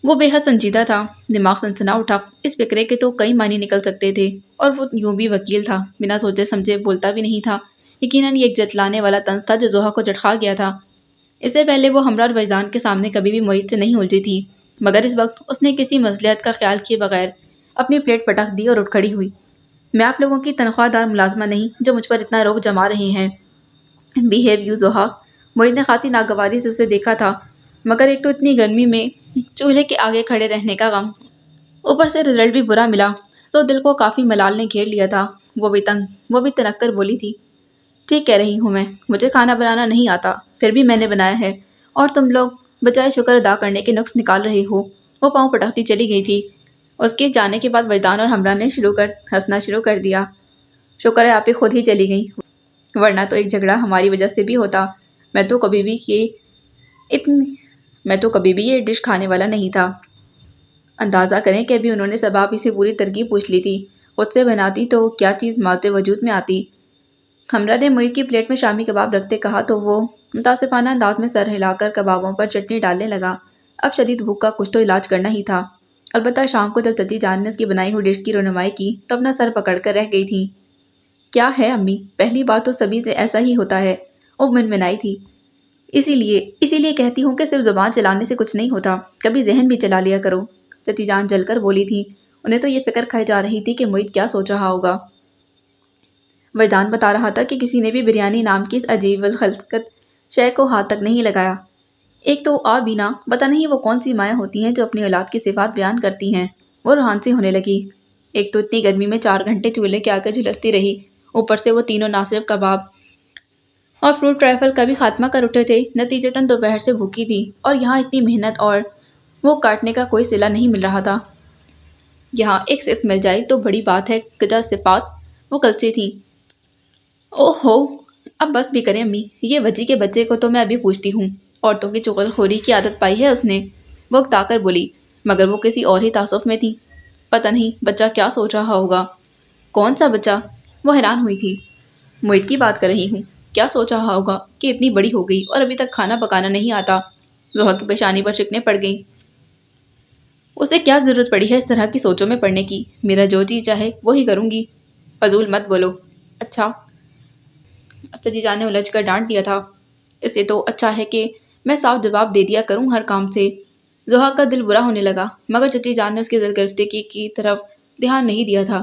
وہ بے حد سنجیدہ تھا، دماغ سنسنا اٹھا۔ اس فقرے کے تو کئی معنی نکل سکتے تھے، اور وہ یوں بھی وکیل تھا، بنا سوچے سمجھے بولتا بھی نہیں تھا۔ یقیناً یہ ایک جتلانے والا طنز تھا جو زحا کو جھٹکا گیا تھا۔ اس سے پہلے وہ ہمراہ وردان کے سامنے کبھی بھی موہت سے نہیں الجھی تھی، مگر اس وقت اس نے کسی مصلحت کا خیال کیے بغیر اپنی پلیٹ پٹک دی اور اٹھ کھڑی ہوئی۔ میں آپ لوگوں کی تنخواہ دار ملازمہ نہیں جو مجھ پر اتنا رعب جما رہے ہیں۔ Behave you زحا۔ موہت نے خاصی ناگواری سے اسے دیکھا تھا، مگر ایک تو اتنی گرمی میں چولہے کے آگے کھڑے رہنے کا غم، اوپر سے رزلٹ بھی برا ملا، سو دل کو کافی ملال نے گھیر لیا تھا۔ وہ بھی تنک کر بولی تھی، ٹھیک کہہ رہی ہوں میں، مجھے کھانا بنانا نہیں آتا، پھر بھی میں نے بنایا ہے، اور تم لوگ بجائے شکر ادا کرنے کے نقص نکال رہے ہو۔ وہ پاؤں پٹکتی چلی گئی تھی۔ اس کے جانے کے بعد وردان اور ہمراہ نے ہنسنا شروع کر دیا۔ شکر ہے آپی خود ہی چلی گئیں، ورنہ تو ایک جھگڑا ہماری وجہ سے بھی ہوتا۔ میں تو کبھی بھی یہ ڈش کھانے والا نہیں تھا۔ اندازہ کریں کہ ابھی انہوں نے سباب ہی سے پوری ترکیب پوچھ لی تھی، خود سے بناتی تو کیا چیز ماتے وجود میں آتی۔ ہمراہ نے موہت کی پلیٹ میں شامی کباب رکھتے کہا تو وہ متاسفانہ انداز میں سر ہلا کر کبابوں پر چٹنی ڈالنے لگا۔ اب شدید بھوک کا کچھ تو علاج کرنا ہی تھا۔ البتہ شام کو جب چچی جان نے اس کی بنائی ہوئی ڈش کی رونمائی کی تو اپنا سر پکڑ کر رہ گئی تھیں۔ کیا ہے امی، پہلی بات تو سبھی سے ایسا ہی ہوتا ہے، وہ منمنائی تھی۔ اسی لیے کہتی ہوں کہ صرف زبان چلانے سے کچھ نہیں ہوتا، کبھی ذہن بھی چلا لیا کرو۔ چچی جان جل کر بولی تھی۔ انہیں تو یہ فکر کھائی جا رہی تھی کہ موہت کیا سوچ رہا ہوگا۔ وردان بتا رہا تھا کہ کسی نے بھی بریانی نام کی اس عجیب الخلقت شے کو ہاتھ تک نہیں لگایا۔ ایک تو بینا، پتہ نہیں وہ کون سی مائیں ہوتی ہیں جو اپنی اولاد کی صفات بیان کرتی ہیں۔ وہ روحان سی ہونے لگی۔ ایک تو اتنی گرمی میں 4 گھنٹے چولہے کے آگے جھلستی رہی، اوپر سے وہ تینوں نہ صرف کباب اور فروٹ رائفل کا بھی خاتمہ کر اٹھے تھے، نتیجتاً دوپہر سے بھوکی تھی، اور یہاں اتنی محنت اور وہ کاٹنے کا کوئی صلہ نہیں مل رہا تھا۔ یہاں ایک صفت مل جائے تو بڑی بات ہے، گجا صفات وہ کل سے تھیں۔ اوہ ہو، اب بس بھی کریں امی، یہ وجی کے بچے کو تو میں ابھی پوچھتی ہوں، عورتوں کی چغل خوری کی عادت پائی ہے اس نے، وہ اکتا کر بولی، مگر وہ کسی اور ہی تعصف میں تھی۔ پتہ نہیں بچہ کیا سوچ رہا ہوگا۔ کون سا بچہ؟ وہ حیران ہوئی تھی۔ موہت کی بات کر رہی ہوں، کیا سوچ رہا ہوگا کہ اتنی بڑی ہو گئی اور ابھی تک کھانا پکانا نہیں آتا۔ زحا کی پیشانی پر شکنیں پڑ گئیں۔ اسے کیا ضرورت پڑی ہے اس طرح کی سوچوں میں پڑنے کی؟ میرا جو جی چاہے وہی کروں گی۔ فضول مت بولو۔ اچھا، چچی جان نے الجھ کر ڈانٹ دیا تھا۔ اس سے تو اچھا ہے کہ میں صاف جواب دے دیا کروں ہر کام سے۔ زحا کا دل برا ہونے لگا، مگر چچی جان نے اس کی زرگرفتگی کی طرف دھیان نہیں دیا تھا۔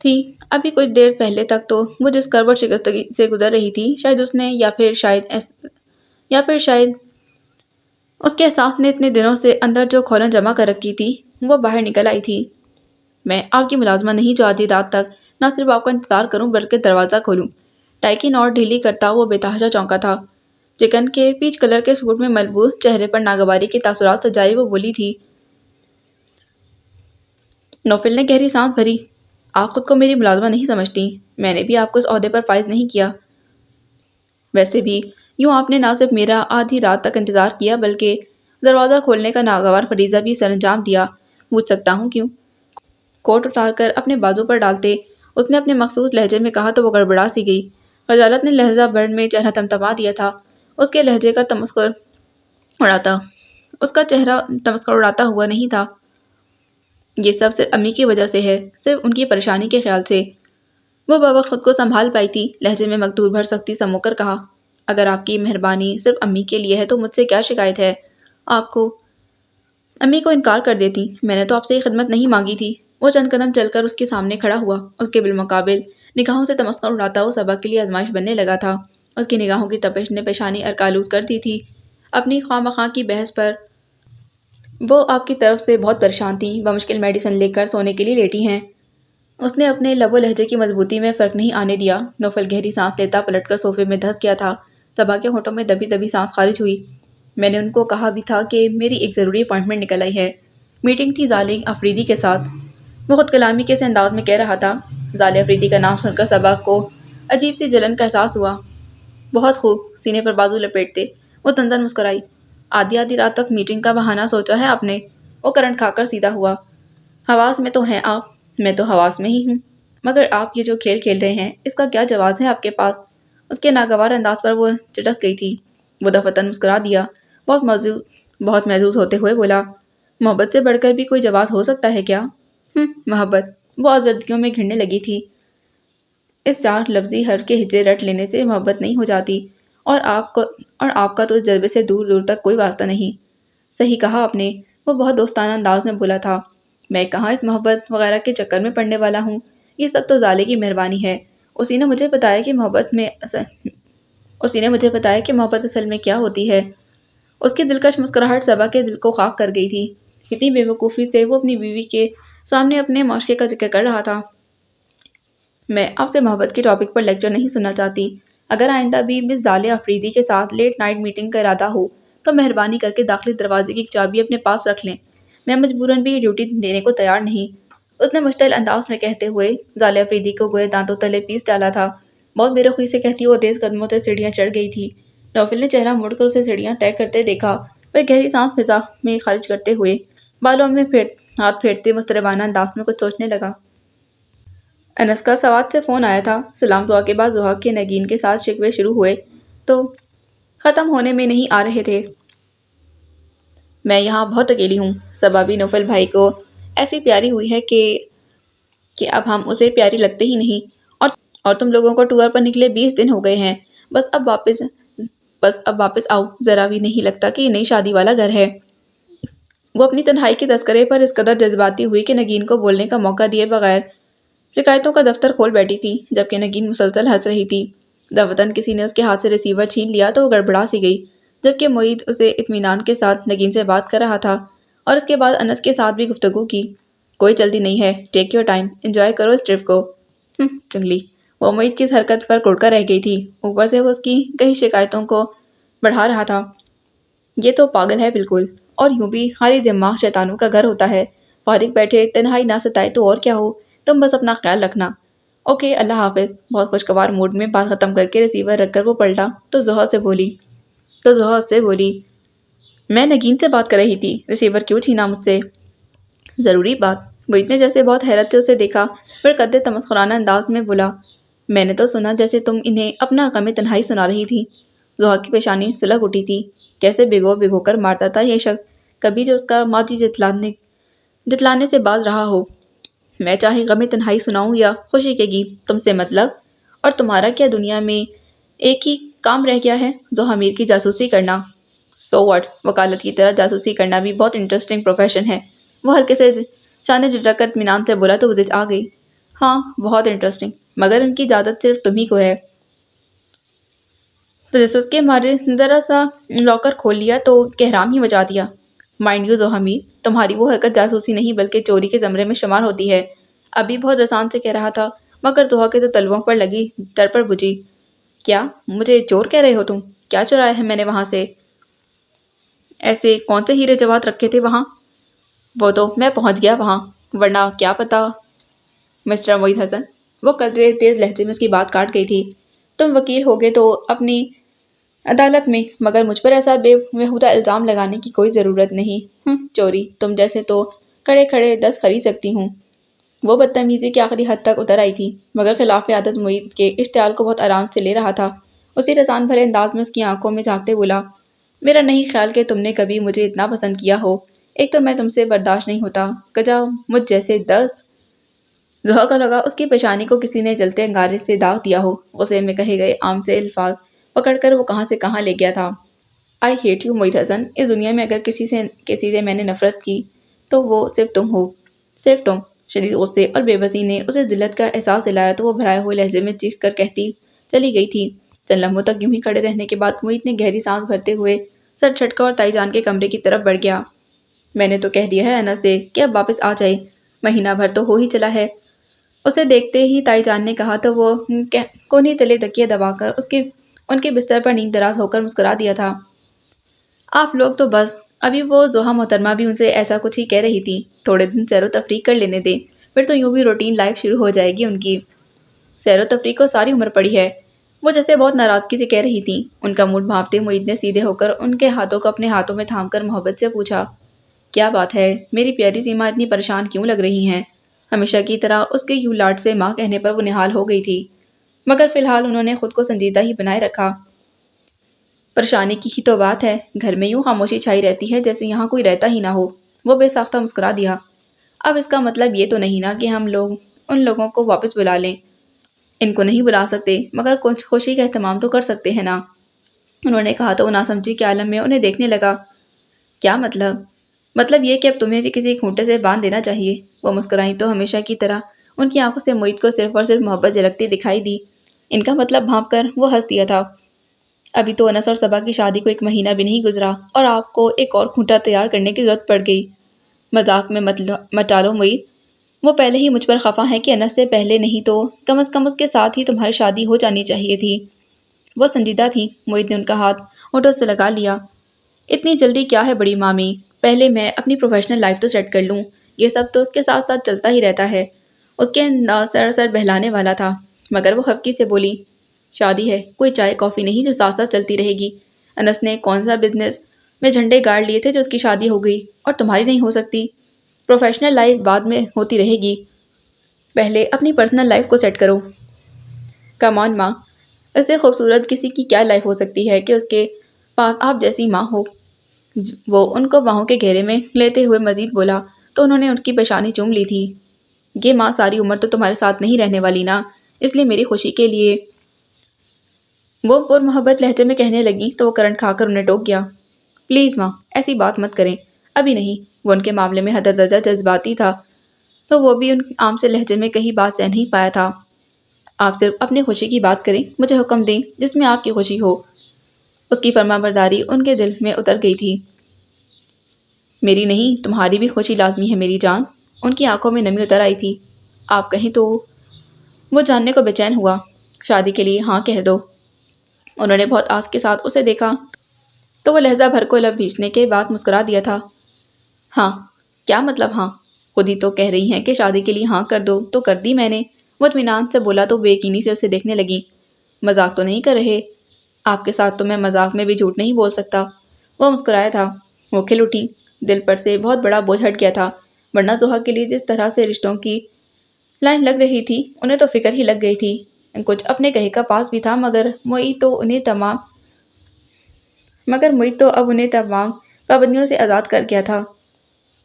تھی۔ ابھی کچھ دیر پہلے تک تو وہ جس کرب اور شکستگی سے گزر رہی تھی، شاید اس نے یا پھر شاید اس کے احساس نے اتنے دنوں سے اندر جو کھولن جمع کر رکھی تھی وہ باہر نکل آئی تھی۔ میں آپ کی ملازمہ نہیں جو آدھی رات تک نہ صرف آپ کا انتظار کروں بلکہ دروازہ کھولوں۔ ٹائی کی نوٹ ڈھیلی کرتا وہ بے تحاشا چونکا تھا۔ چکن کے پیچ کلر کے سوٹ میں ملبوس چہرے پر ناگواری کے تاثرات سجائی وہ بولی تھی۔ نوفل نے گہری سانس بھری۔ آپ خود کو میری ملازمہ نہیں سمجھتی، میں نے بھی آپ کو اس عہدے پر فائز نہیں کیا۔ ویسے بھی یوں آپ نے نہ صرف میرا آدھی رات تک انتظار کیا بلکہ دروازہ کھولنے کا ناگوار فریضہ بھی سر انجام دیا۔ پوچھ سکتا ہوں کیوں؟ کوٹ اتار کر اپنے بازو پر ڈالتے اس نے اپنے مخصوص لہجے میں کہا تو وہ گڑبڑا سی گئی۔ خجالت نے لہجہ بھر میں چہرہ تمتما دیا تھا۔ اس کے لہجے کا چہرہ تمسخر اڑاتا ہوا نہیں تھا۔ یہ سب صرف امی کی وجہ سے ہے، صرف ان کی پریشانی کے خیال سے۔ وہ بابا خود کو سنبھال پائی تھی، لہجے میں مقدور بھر سکتی سمو کر کہا، اگر آپ کی مہربانی صرف امی کے لیے ہے تو مجھ سے کیا شکایت ہے؟ آپ کو امی کو انکار کر دیتی، میں نے تو آپ سے یہ خدمت نہیں مانگی تھی۔ وہ چند قدم چل کر اس کے سامنے کھڑا ہوا، اس کے بالمقابل نگاہوں سے تمسخر اڑاتا وہ سبا کے لیے آزمائش بننے لگا تھا۔ اس کی نگاہوں کی تپش نے پیشانی ارکالود کر دی تھی۔ اپنی خواہ مخواہ کی بحث پر وہ آپ کی طرف سے بہت پریشان تھیں، بمشکل میڈیسن لے کر سونے کے لیے لیٹی ہیں۔ اس نے اپنے لب و لہجے کی مضبوطی میں فرق نہیں آنے دیا۔ نوفل گہری سانس لیتا پلٹ کر صوفے میں دھس گیا تھا۔ سبا کے ہونٹوں میں دبی دبی سانس خارج ہوئی۔ میں نے ان کو کہا بھی تھا کہ میری ایک ضروری اپائنٹمنٹ نکل آئی ہے۔ میٹنگ تھی ظالم افریدی کے ساتھ۔ وہ خود کلامی کے سے انداز میں کہہ رہا تھا۔ ظالم افریدی کا نام سن کر سبا کو عجیب سی جلن کا احساس ہوا۔ بہت خوب، سینے پر بازو لپیٹتے وہ تنزن مسکرائی۔ آدھی رات تک میٹنگ کا بہانہ سوچا ہے آپ نے؟ وہ کرنٹ کھا کر سیدھا ہوا۔ حواس میں تو ہیں آپ؟ میں تو حواس میں ہی ہوں، مگر آپ یہ جو کھیل کھیل رہے ہیں اس کا کیا جواز ہے آپ کے پاس؟ اس کے ناگوار انداز پر وہ چٹک گئی تھی۔ وہ دفعتاً مسکرا دیا، بہت محظوظ ہوتے ہوئے بولا، محبت سے بڑھ کر بھی کوئی جواز ہو سکتا ہے کیا؟ محبت؟ وہ آزردگیوں میں گھڑنے لگی تھی۔ اس چار لفظی حرف کے ہجے رٹ لینے سے محبت نہیں ہو جاتی، اور آپ کا تو اس جذبے سے دور دور تک کوئی واسطہ نہیں۔ صحیح کہا آپ نے، وہ بہت دوستانہ انداز میں بولا تھا۔ میں کہاں اس محبت وغیرہ کے چکر میں پڑنے والا ہوں، یہ سب تو ظالے کی مہربانی ہے۔ اسی نے مجھے بتایا کہ محبت اصل میں کیا ہوتی ہے۔ اس کی دلکش مسکراہٹ سبا کے دل کو خاک کر گئی تھی۔ کتنی بے وقوفی سے وہ اپنی بیوی کے سامنے اپنے معاشرے کا ذکر کر رہا تھا۔ میں آپ سے محبت کے ٹاپک پر لیکچر نہیں سننا چاہتی۔ اگر آئندہ بھی مس ظالم افریدی کے ساتھ لیٹ نائٹ میٹنگ کا ارادہ ہو تو مہربانی کر کے داخلی دروازے کی چابی اپنے پاس رکھ لیں۔ میں مجبوراً بھی یہ ڈیوٹی دینے کو تیار نہیں، اس نے مشتعل انداز میں کہتے ہوئے ظالم افریدی کو گویا دانتوں تلے پیس ڈالا تھا۔ بہت بے رخی سے کہتی وہ تیز قدموں سے سیڑھیاں چڑھ گئی تھی۔ نوفل نے چہرہ موڑ کر اسے سیڑھیاں طے کرتے دیکھا۔ وہ گہری سانس فضا میں خارج کرتے ہوئے بالوں میں ہاتھ پھیرتے مضطربانہ انداز میں کچھ سوچنے لگا۔ انس کا سوات سے فون آیا تھا۔ سلام دعا کے بعد ضحیٰ کے نگین کے ساتھ شکوے شروع ہوئے تو ختم ہونے میں نہیں آ رہے تھے۔ میں یہاں بہت اکیلی ہوں۔ سبا بھی نوفل بھائی کو ایسی پیاری ہوئی ہے کہ اب ہم اسے پیاری لگتے ہی نہیں، اور تم لوگوں کو ٹور پر نکلے 20 دن ہو گئے ہیں۔ بس اب واپس آؤ، ذرا بھی نہیں لگتا کہ یہ نئی شادی والا گھر ہے۔ وہ اپنی تنہائی کے تذکرے پر اس قدر جذباتی ہوئی کہ نگین کو بولنے کا موقع دیے بغیر شکایتوں کا دفتر کھول بیٹھی تھی، جبکہ نگین مسلسل ہنس رہی تھی۔ دفعتاً کسی نے اس کے ہاتھ سے ریسیور چھین لیا تو وہ گڑبڑا سی گئی، جبکہ معید اسے اطمینان کے ساتھ نگین سے بات کر رہا تھا، اور اس کے بعد انس کے ساتھ بھی گفتگو کی۔ کوئی جلدی نہیں ہے، ٹیک یور ٹائم، انجوائے کرو اس ٹرپ کو۔ چنگلی۔ وہ معید کی اس حرکت پر کڑکا رہ گئی تھی، اوپر سے وہ اس کی کئی شکایتوں کو بڑھا رہا تھا۔ یہ تو پاگل ہے بالکل، اور یوں بھی خالی دماغ شیطانوں کا گھر ہوتا ہے۔ فارغ بیٹھے تنہائی نہ ستائے تو اور کیا ہو، تم بس اپنا خیال رکھنا۔ اوکے، اللہ حافظ۔ بہت خوشگوار موڈ میں بات ختم کر کے ریسیور رکھ کر وہ پلٹا تو ضحیٰ اس سے بولی، میں نگین سے بات کر رہی تھی، ریسیور کیوں چھینا مجھ سے؟ ضروری بات؟ معید نے جیسے بہت حیرت سے اسے دیکھا، پھر قد تمسخرانہ انداز میں بولا، میں نے تو سنا جیسے تم انہیں اپنا غم تنہائی سنا رہی تھی۔ ضحیٰ کی پیشانی سلگ اٹھی تھی۔ کیسے بھگو کر مارتا تھا یہ شخص، کبھی جو اس کا ماضی جتلانے سے باز رہا ہو۔ میں چاہے غم تنہائی سناؤں یا خوشی کے گیت، تم سے مطلب؟ اور تمہارا کیا دنیا میں ایک ہی کام رہ گیا ہے، ضحیٰ میر کی جاسوسی کرنا؟ سو واٹ، وکالت کی طرح جاسوسی کرنا بھی بہت انٹرسٹنگ پروفیشن ہے۔ وہ ہلکے سے شانے جھٹک کر اطمینان سے بولا تو وہ زچ آ گئی۔ ہاں بہت انٹرسٹنگ، مگر ان کی اجازت صرف تمہیں کو ہے۔ تجسس کے مارے ذرا سا لاکر کھول لیا تو کہرام ہی مچا دیا۔ مائنڈ یو حمید، تمہاری وہ حرکت جاسوسی نہیں بلکہ چوری کے زمرے میں شمار ہوتی ہے۔ ابھی بہت آسان سے کہہ رہا تھا مگر زحا کے تو تلووں پر لگی در پر بجھی۔ کیا مجھے چور کہہ رہے ہو تم؟ کیا چرایا ہے میں نے وہاں سے؟ ایسے کون سے ہیرے جواہرات رکھے تھے وہاں؟ وہ تو میں پہنچ گیا وہاں، ورنہ کیا پتا۔ مسٹر معید حسن، وہ قدرے تیز لہجے میں اس کی بات کاٹ گئی تھی، تم وکیل ہوگے تو اپنی عدالت میں، مگر مجھ پر ایسا بے بیہودہ الزام لگانے کی کوئی ضرورت نہیں۔ چوری تم جیسے تو کھڑے کھڑے 10 خرید سکتی ہوں۔ وہ بدتمیزی کی آخری حد تک اتر آئی تھی، مگر خلاف عادت معید کے اشتعال کو بہت آرام سے لے رہا تھا۔ اسی رسان بھرے انداز میں اس کی آنکھوں میں جھانکتے بولا، میرا نہیں خیال کہ تم نے کبھی مجھے اتنا پسند کیا ہو۔ ایک تو میں تم سے برداشت نہیں ہوتا، کجا مجھ جیسے 10۔ زحا کو لگا اس کی پیشانی کو کسی نے جلتے انگارے سے داغ دیا ہو۔ غصے میں کہے گئے عام سے الفاظ پکڑ کر وہ کہاں سے کہاں لے گیا تھا۔ آئی ہیٹ یو معید حسن، اس دنیا میں اگر کسی سے میں نے نفرت کی تو وہ صرف تم ہو، صرف تم۔ شدید غصے اور بے بسی نے اسے ذلت کا احساس دلایا تو وہ بھرائے ہوئے لہجے میں چیخ کر کہتی چلی گئی تھی۔ چند لمحوں تک یوں ہی کھڑے رہنے کے بعد معید نے گہری سانس بھرتے ہوئے سر جھٹکا اور تائی جان کے کمرے کی طرف بڑھ گیا۔ میں نے تو کہہ دیا ہے انس سے کہ اب واپس آ جائے، مہینہ بھر تو ہو ہی چلا ہے۔ اسے دیکھتے ہی تائی جان نے کہا تو وہ کونی تلے تکیہ دبا کر ان کے بستر پر نیند دراز ہو کر مسکرا دیا تھا۔ آپ لوگ تو بس، ابھی وہ زحا محترمہ بھی ان سے ایسا کچھ ہی کہہ رہی تھی، تھوڑے دن سیر و تفریح کر لینے دیں، پھر تو یوں بھی روٹین لائف شروع ہو جائے گی ان کی۔ سیر و تفریح کو ساری عمر پڑی ہے، وہ جیسے بہت ناراضگی سے کہہ رہی تھی۔ ان کا موڈ بھانپتے معید نے سیدھے ہو کر ان کے ہاتھوں کو اپنے ہاتھوں میں تھام کر محبت سے پوچھا، کیا بات ہے میری پیاری سیما اتنی پریشان کیوں لگ رہی ہیں؟ ہمیشہ کی طرح اس کے یوں لاڈ سے ماں کہنے پر وہ نہال ہو گئی تھی، مگر فی الحال انہوں نے خود کو سنجیدہ ہی بنائے رکھا۔ پریشانی کی ہی تو بات ہے، گھر میں یوں خاموشی چھائی رہتی ہے جیسے یہاں کوئی رہتا ہی نہ ہو۔ وہ بے ساختہ مسکرا دیا۔ اب اس کا مطلب یہ تو نہیں نا کہ ہم لوگ ان لوگوں کو واپس بلا لیں؟ ان کو نہیں بلا سکتے مگر کچھ خوشی کا اہتمام تو کر سکتے ہیں نا، انہوں نے کہا تو وہ ناسمجھی کے عالم میں انہیں دیکھنے لگا۔ کیا مطلب؟ مطلب یہ کہ اب تمہیں بھی کسی کھونٹے سے باندھ دینا چاہیے۔ وہ مسکرائیں تو ہمیشہ کی طرح ان کی آنکھوں سے معید کو صرف اور صرف محبت جھلکتی دکھائی دی۔ ان کا مطلب بھانپ کر وہ ہنس دیا تھا۔ ابھی تو انس اور صبا کی شادی کو 1 مہینہ بھی نہیں گزرا اور آپ کو ایک اور کھونٹا تیار کرنے کی ضرورت پڑ گئی۔ مذاق میں مت ڈالو معید، وہ پہلے ہی مجھ پر خفا ہے کہ انس سے پہلے نہیں تو کم از کم اس کے ساتھ ہی تمہاری شادی ہو جانی چاہیے تھی۔ وہ سنجیدہ تھی۔ معید نے ان کا ہاتھ ہونٹوں سے لگا لیا۔ اتنی جلدی کیا ہے بڑی مامی، پہلے میں اپنی پروفیشنل لائف تو سیٹ کر لوں، یہ سب تو اس کے ساتھ ساتھ چلتا ہی رہتا ہے۔ اس کے انداز سراسر بہلانے والا تھا، مگر وہ خفگی سے بولی، شادی ہے کوئی چائے کافی نہیں جو ساتھ ساتھ چلتی رہے گی۔ انس نے کون سا بزنس میں جھنڈے گاڑ لیے تھے جو اس کی شادی ہو گئی اور تمہاری نہیں ہو سکتی؟ پروفیشنل لائف بعد میں ہوتی رہے گی، پہلے اپنی پرسنل لائف کو سیٹ کرو۔ کم آن ماں، اس سے خوبصورت کسی کی کیا لائف ہو سکتی ہے کہ اس کے پاس آپ جیسی ماں ہو۔ وہ ان کو باہوں کے گھیرے میں لیتے ہوئے مزید بولا تو انہوں نے ان کی پیشانی چوم لی تھی۔ یہ ماں ساری عمر تو تمہارے ساتھ نہیں رہنے والی نا، اس لیے میری خوشی کے لیے۔ وہ پر محبت لہجے میں کہنے لگی تو وہ کرنٹ کھا کر انہیں ٹوک گیا۔ پلیز ماں ایسی بات مت کریں، ابھی نہیں۔ وہ ان کے معاملے میں حد درجہ جذباتی تھا تو وہ بھی ان عام سے لہجے میں کہیں بات سہ نہیں پایا تھا۔ آپ صرف اپنی خوشی کی بات کریں، مجھے حکم دیں جس میں آپ کی خوشی ہو۔ اس کی فرما برداری ان کے دل میں اتر گئی تھی۔ میری نہیں تمہاری بھی خوشی لازمی ہے میری جان۔ ان کی آنکھوں میں نمی اتر آئی تھی۔ آپ کہیں تو؟ وہ جاننے کو بے چین ہوا۔ شادی کے لیے ہاں کہہ دو۔ انہوں نے بہت آس کے ساتھ اسے دیکھا تو وہ لہجہ بھر کو لب بھیجنے کے بعد مسکرا دیا تھا۔ ہاں کیا مطلب ہاں؟ خود ہی تو کہہ رہی ہیں کہ شادی کے لیے ہاں کر دو تو کر دی میں نے۔ وہ اطمینان سے بولا تو بے یقینی سے اسے دیکھنے لگی۔ مذاق تو نہیں کر رہے؟ آپ کے ساتھ تو میں مذاق میں بھی جھوٹ نہیں بول سکتا۔ وہ مسکرایا تھا۔ وہ کھل اٹھی، دل پر سے بہت بڑا بوجھ ہٹ گیا تھا، ورنہ زحا کے لیے جس طرح سے رشتوں کی لائن لگ رہی تھی انہیں تو فکر ہی لگ گئی تھی۔ کچھ اپنے کہے کا پاس بھی تھا مگر معید تو اب انہیں تمام پابندیوں سے آزاد کر گیا تھا۔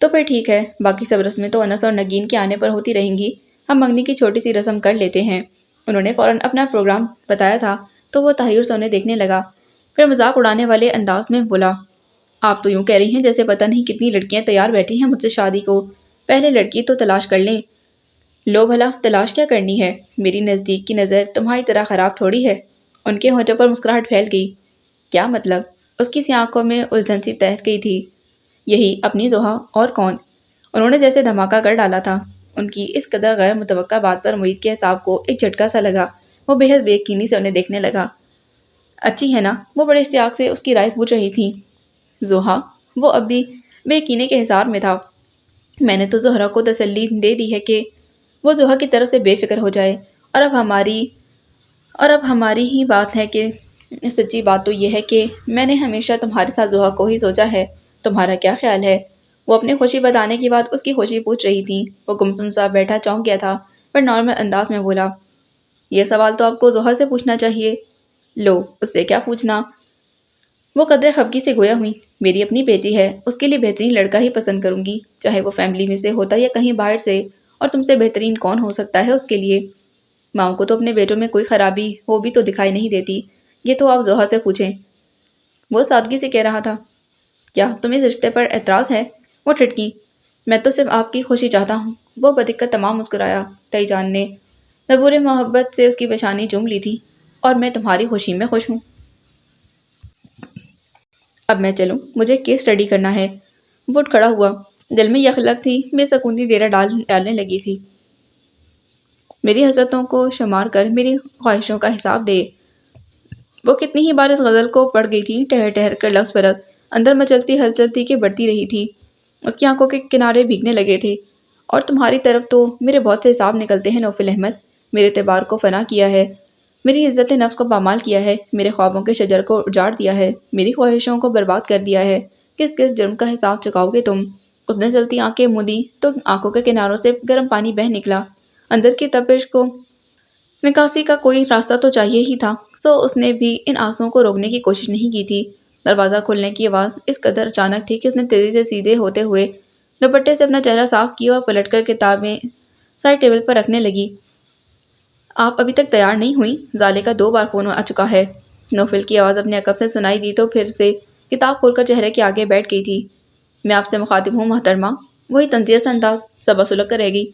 تو پھر ٹھیک ہے، باقی سب رسمیں تو انس اور نگین کے آنے پر ہوتی رہیں گی، ہم منگنی کی چھوٹی سی رسم کر لیتے ہیں۔ انہوں نے فوراً اپنا پروگرام بتایا تھا تو وہ تحیر سے انہیں دیکھنے لگا، پھر مذاق اڑانے والے انداز میں بولا، آپ تو یوں کہہ رہی ہیں جیسے پتہ نہیں کتنی لڑکیاں تیار بیٹھی ہیں مجھ سے شادی کو، پہلے لڑکی تو تلاش کر لیں۔ لو بھلا تلاش کیا کرنی ہے، میری نزدیک کی نظر تمہاری طرح خراب تھوڑی ہے۔ ان کے ہونٹوں پر مسکراہٹ پھیل گئی۔ کیا مطلب؟ اس کی سی آنکھوں میں الجھن سی تہ گئی تھی۔ یہی اپنی زحا، اور کون؟ انہوں نے جیسے دھماکہ کر ڈالا تھا۔ ان کی اس قدر غیر متوقع بات پر معید کے اعصاب کو ایک جھٹکا سا لگا۔ وہ بے حد بے یقینی سے انہیں دیکھنے لگا۔ اچھی ہے نا؟ وہ بڑے اشتیاق سے اس کی رائے پوچھ رہی تھی۔ زحا؟ وہ اب بھی بے یقینی کے حصار میں تھا۔ میں نے تو زہرا کو تسلی دے دی ہے کہ وہ زحا کی طرف سے بے فکر ہو جائے، اور اب ہماری ہی بات ہے کہ سچی بات تو یہ ہے کہ میں نے ہمیشہ تمہارے ساتھ زحا کو ہی سوچا ہے۔ تمہارا کیا خیال ہے؟ وہ اپنی خوشی بتانے کے بعد اس کی خوشی پوچھ رہی تھی۔ وہ گمسم سا بیٹھا چونک گیا تھا، پر نارمل انداز میں بولا، یہ سوال تو آپ کو زحا سے پوچھنا چاہیے۔ لو، اس سے کیا پوچھنا؟ وہ قدرے خفگی سے گویا ہوئی۔ میری اپنی بیٹی ہے، اس کے لیے بہترین لڑکا ہی پسند کروں گی، چاہے وہ فیملی میں سے ہوتا یا کہیں باہر سے، اور تم سے بہترین کون ہو سکتا ہے اس کے لیے؟ ماؤں کو تو اپنے بیٹوں میں کوئی خرابی ہو بھی تو دکھائی نہیں دیتی، یہ تو آپ زحا سے پوچھیں۔ وہ سادگی سے کہہ رہا تھا۔ کیا تمہیں اس رشتے پر اعتراض ہے؟ وہ ٹھٹکی۔ میں تو صرف آپ کی خوشی چاہتا ہوں۔ وہ بدقت تمام مسکرایا۔ تئی جان نے نبور محبت سے اس کی پیشانی چوم لی تھی۔ اور میں تمہاری خوشی میں خوش ہوں۔ اب میں چلوں، مجھے کیس اسٹڈی کرنا ہے۔ وہ اٹھ کھڑا ہوا۔ دل میں یخلک تھی، بے سکونی ڈیرا ڈالنے لگی تھی۔ میری حسرتوں کو شمار کر میری خواہشوں کا حساب دے۔ وہ کتنی ہی بار اس غزل کو پڑھ گئی تھی، ٹھہر ٹھہر کر لفظ برس اندر مچلتی ہلچل تھی کہ بڑھتی رہی تھی۔ اس کی آنکھوں کے کنارے بھیگنے لگے تھے۔ اور تمہاری طرف تو میرے بہت سے حساب نکلتے ہیں نوفل احمد۔ میرے اعتبار کو فنا کیا ہے، میری عزت نفس کو پامال کیا ہے، میرے خوابوں کے شجر کو اجاڑ دیا ہے، میری خواہشوں کو برباد کر دیا ہے۔ کس کس جرم کا حساب چکاؤ گے تم؟ اس نے جلتی آنکھیں مودی تو آنکھوں کے کناروں سے گرم پانی بہہ نکلا۔ اندر کی تپش کو نکاسی کا کوئی راستہ تو چاہیے ہی تھا، سو اس نے بھی ان آنسوؤں کو روکنے کی کوشش نہیں کی تھی۔ دروازہ کھلنے کی آواز اس قدر اچانک تھی کہ اس نے تیزی سے سیدھے ہوتے ہوئے دوپٹے سے اپنا چہرہ صاف کیا اور پلٹ کر کتابیں سائڈ ٹیبل پر رکھنے لگی۔ آپ ابھی تک تیار نہیں ہوئی؟ زالے کا 2 بار فون آ چکا ہے۔ نوفل کی آواز اپنے عقب سے سنائی دی تو پھر سے کتاب کھول کر چہرے کے آگے بیٹھ گئی تھی۔ میں آپ سے مخاطب ہوں محترمہ۔ وہی طنزیہ سا انداز، صبح سلگ کر رہ گئی۔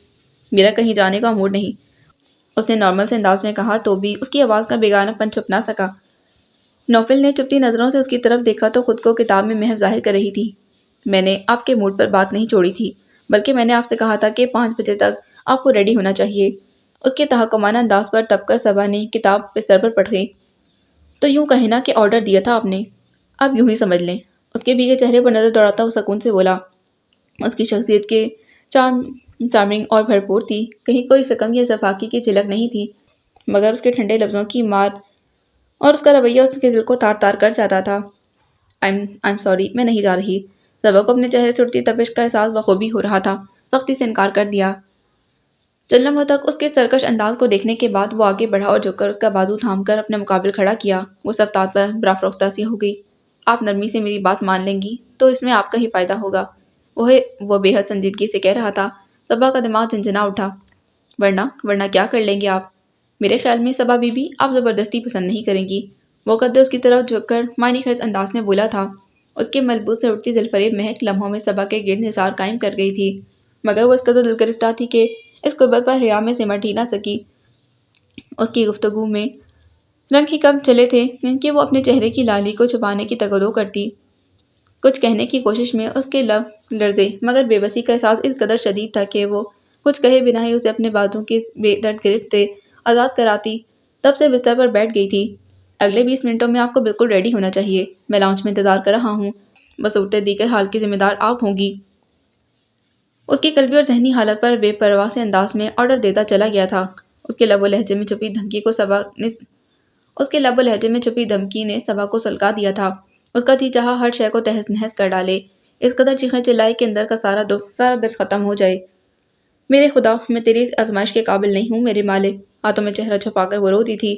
میرا کہیں جانے کا موڈ نہیں، اس نے نارمل سے انداز میں کہا تو بھی اس کی آواز کا بیگانہ پن چھپ نہ سکا۔ نوفل نے چپتی نظروں سے اس کی طرف دیکھا تو خود کو کتاب میں محو ظاہر کر رہی تھی۔ میں نے آپ کے موڈ پر بات نہیں چھوڑی تھی، بلکہ میں نے آپ سے کہا تھا کہ 5 بجے تک آپ کو ریڈی ہونا چاہیے۔ اس کے تحکمانہ انداز پر تپ کر صبا نے کتاب بستر پر پڑھ گئی۔ تو یوں کہیں نا کہ آرڈر دیا تھا آپ نے۔ اب یوں ہی سمجھ لیں۔ اس کے بھیگے چہرے پر نظر دوڑاتا وہ سکون سے بولا۔ اس کی شخصیت کے چارمنگ اور بھرپور تھی، کہیں کوئی سکم یا سفاکی کی جھلک نہیں تھی، مگر اس کے ٹھنڈے لفظوں کی مار اور اس کا رویہ اس کے دل کو تار تار کر جاتا تھا۔ I'm sorry، میں نہیں جا رہی۔ صبا کو اپنے چہرے سے اٹھتی تپش کا احساس بخوبی ہو رہا تھا، سختی سے انکار کر دیا۔ چند لمحوں تک اس کے سرکش انداز کو دیکھنے کے بعد وہ آگے بڑھا اور جھک کر اس کا بازو تھام کر اپنے مقابل کھڑا کیا۔ وہ سب تات پر برافروختہ سی ہو گئی۔ آپ نرمی سے میری بات مان لیں گی تو اس میں آپ کا ہی فائدہ ہوگا، وہ بے حد سنجیدگی سے کہہ رہا تھا۔ صبا کا دماغ جھنجھنا اٹھا۔ ورنہ کیا کر لیں گے آپ؟ میرے خیال میں صبا بی بی آپ زبردستی پسند نہیں کریں گی، وہ قدر اس کی طرف جھک کر معنی خیز انداز میں بولا تھا۔ اس کے ملبوس سے اٹھتی دلفریب مہک لمحوں میں صبا کے گرد نثار قائم کر گئی تھی، مگر وہ اس قدر دل گرفتہ تھی کہ اس قربت پر حیا میں سمٹ ہی نہ سکی۔ اس کی گفتگو میں رنگ ہی کم چلے تھے کہ وہ اپنے چہرے کی لالی کو چھپانے کی تگدو کرتی۔ کچھ کہنے کی کوشش میں اس کے لب لرزے، مگر بے بسی کا احساس اس قدر شدید تھا کہ وہ کچھ کہے بنا ہی اسے اپنے بازوں کی بے درد گرفت سے آزاد کراتی تب سے بستر پر بیٹھ گئی تھی۔ اگلے 20 منٹوں میں آپ کو بالکل ریڈی ہونا چاہیے، میں لاؤنج میں انتظار کر رہا ہوں، بصورت دیگر حال کی ذمہ دار آپ ہوں گی۔ اس کی قلبی اور ذہنی حالت پر بے پرواہ سے انداز میں آرڈر دیتا چلا گیا تھا۔ اس کے لب و لہجے میں چھپی دھمکی نے صبا کو سلگا دیا تھا۔ اس کا جی چاہا ہر شے کو تہس نہس کر ڈالے، اس قدر چیخیں چلائے کہ اندر کا سارا درد ختم ہو جائے۔ میرے خدا، میں تیری اس آزمائش کے قابل نہیں ہوں میرے مالک، ہاتھوں میں چہرہ چھپا کر وہ روتی تھی۔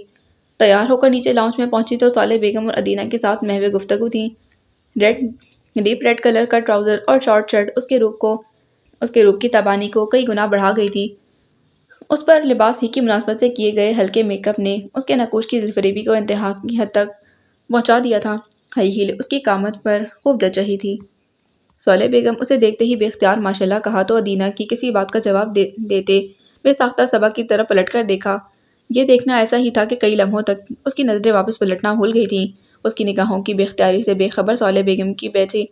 تیار ہو کر نیچے لاؤنج میں پہنچی تو صالح بیگم اور ادینہ کے ساتھ محو گفتگو تھی۔ ڈیپ ریڈ کلر کا ٹراؤزر اور شارٹ شرٹ اس کے روپ کی تابانی کو کئی گنا بڑھا گئی تھی۔ اس پر لباس ہی کی مناسبت سے کیے گئے ہلکے میک اپ نے اس کے نقوش کی دلفریبی کو انتہا کی حد تک پہنچا دیا تھا۔ ہائی ہیل اس کی قامت پر خوب جچ رہی تھی۔ صالح بیگم اسے دیکھتے ہی بے اختیار ماشاءاللہ کہا تو ادینہ کی کسی بات کا جواب دیتے بے ساختہ صبا کی طرف پلٹ کر دیکھا۔ یہ دیکھنا ایسا ہی تھا کہ کئی لمحوں تک اس کی نظریں واپس پلٹنا بھول گئی تھیں۔ اس کی نگاہوں کی بے اختیاری سے بے خبر صالح بیگم کی بیٹھی،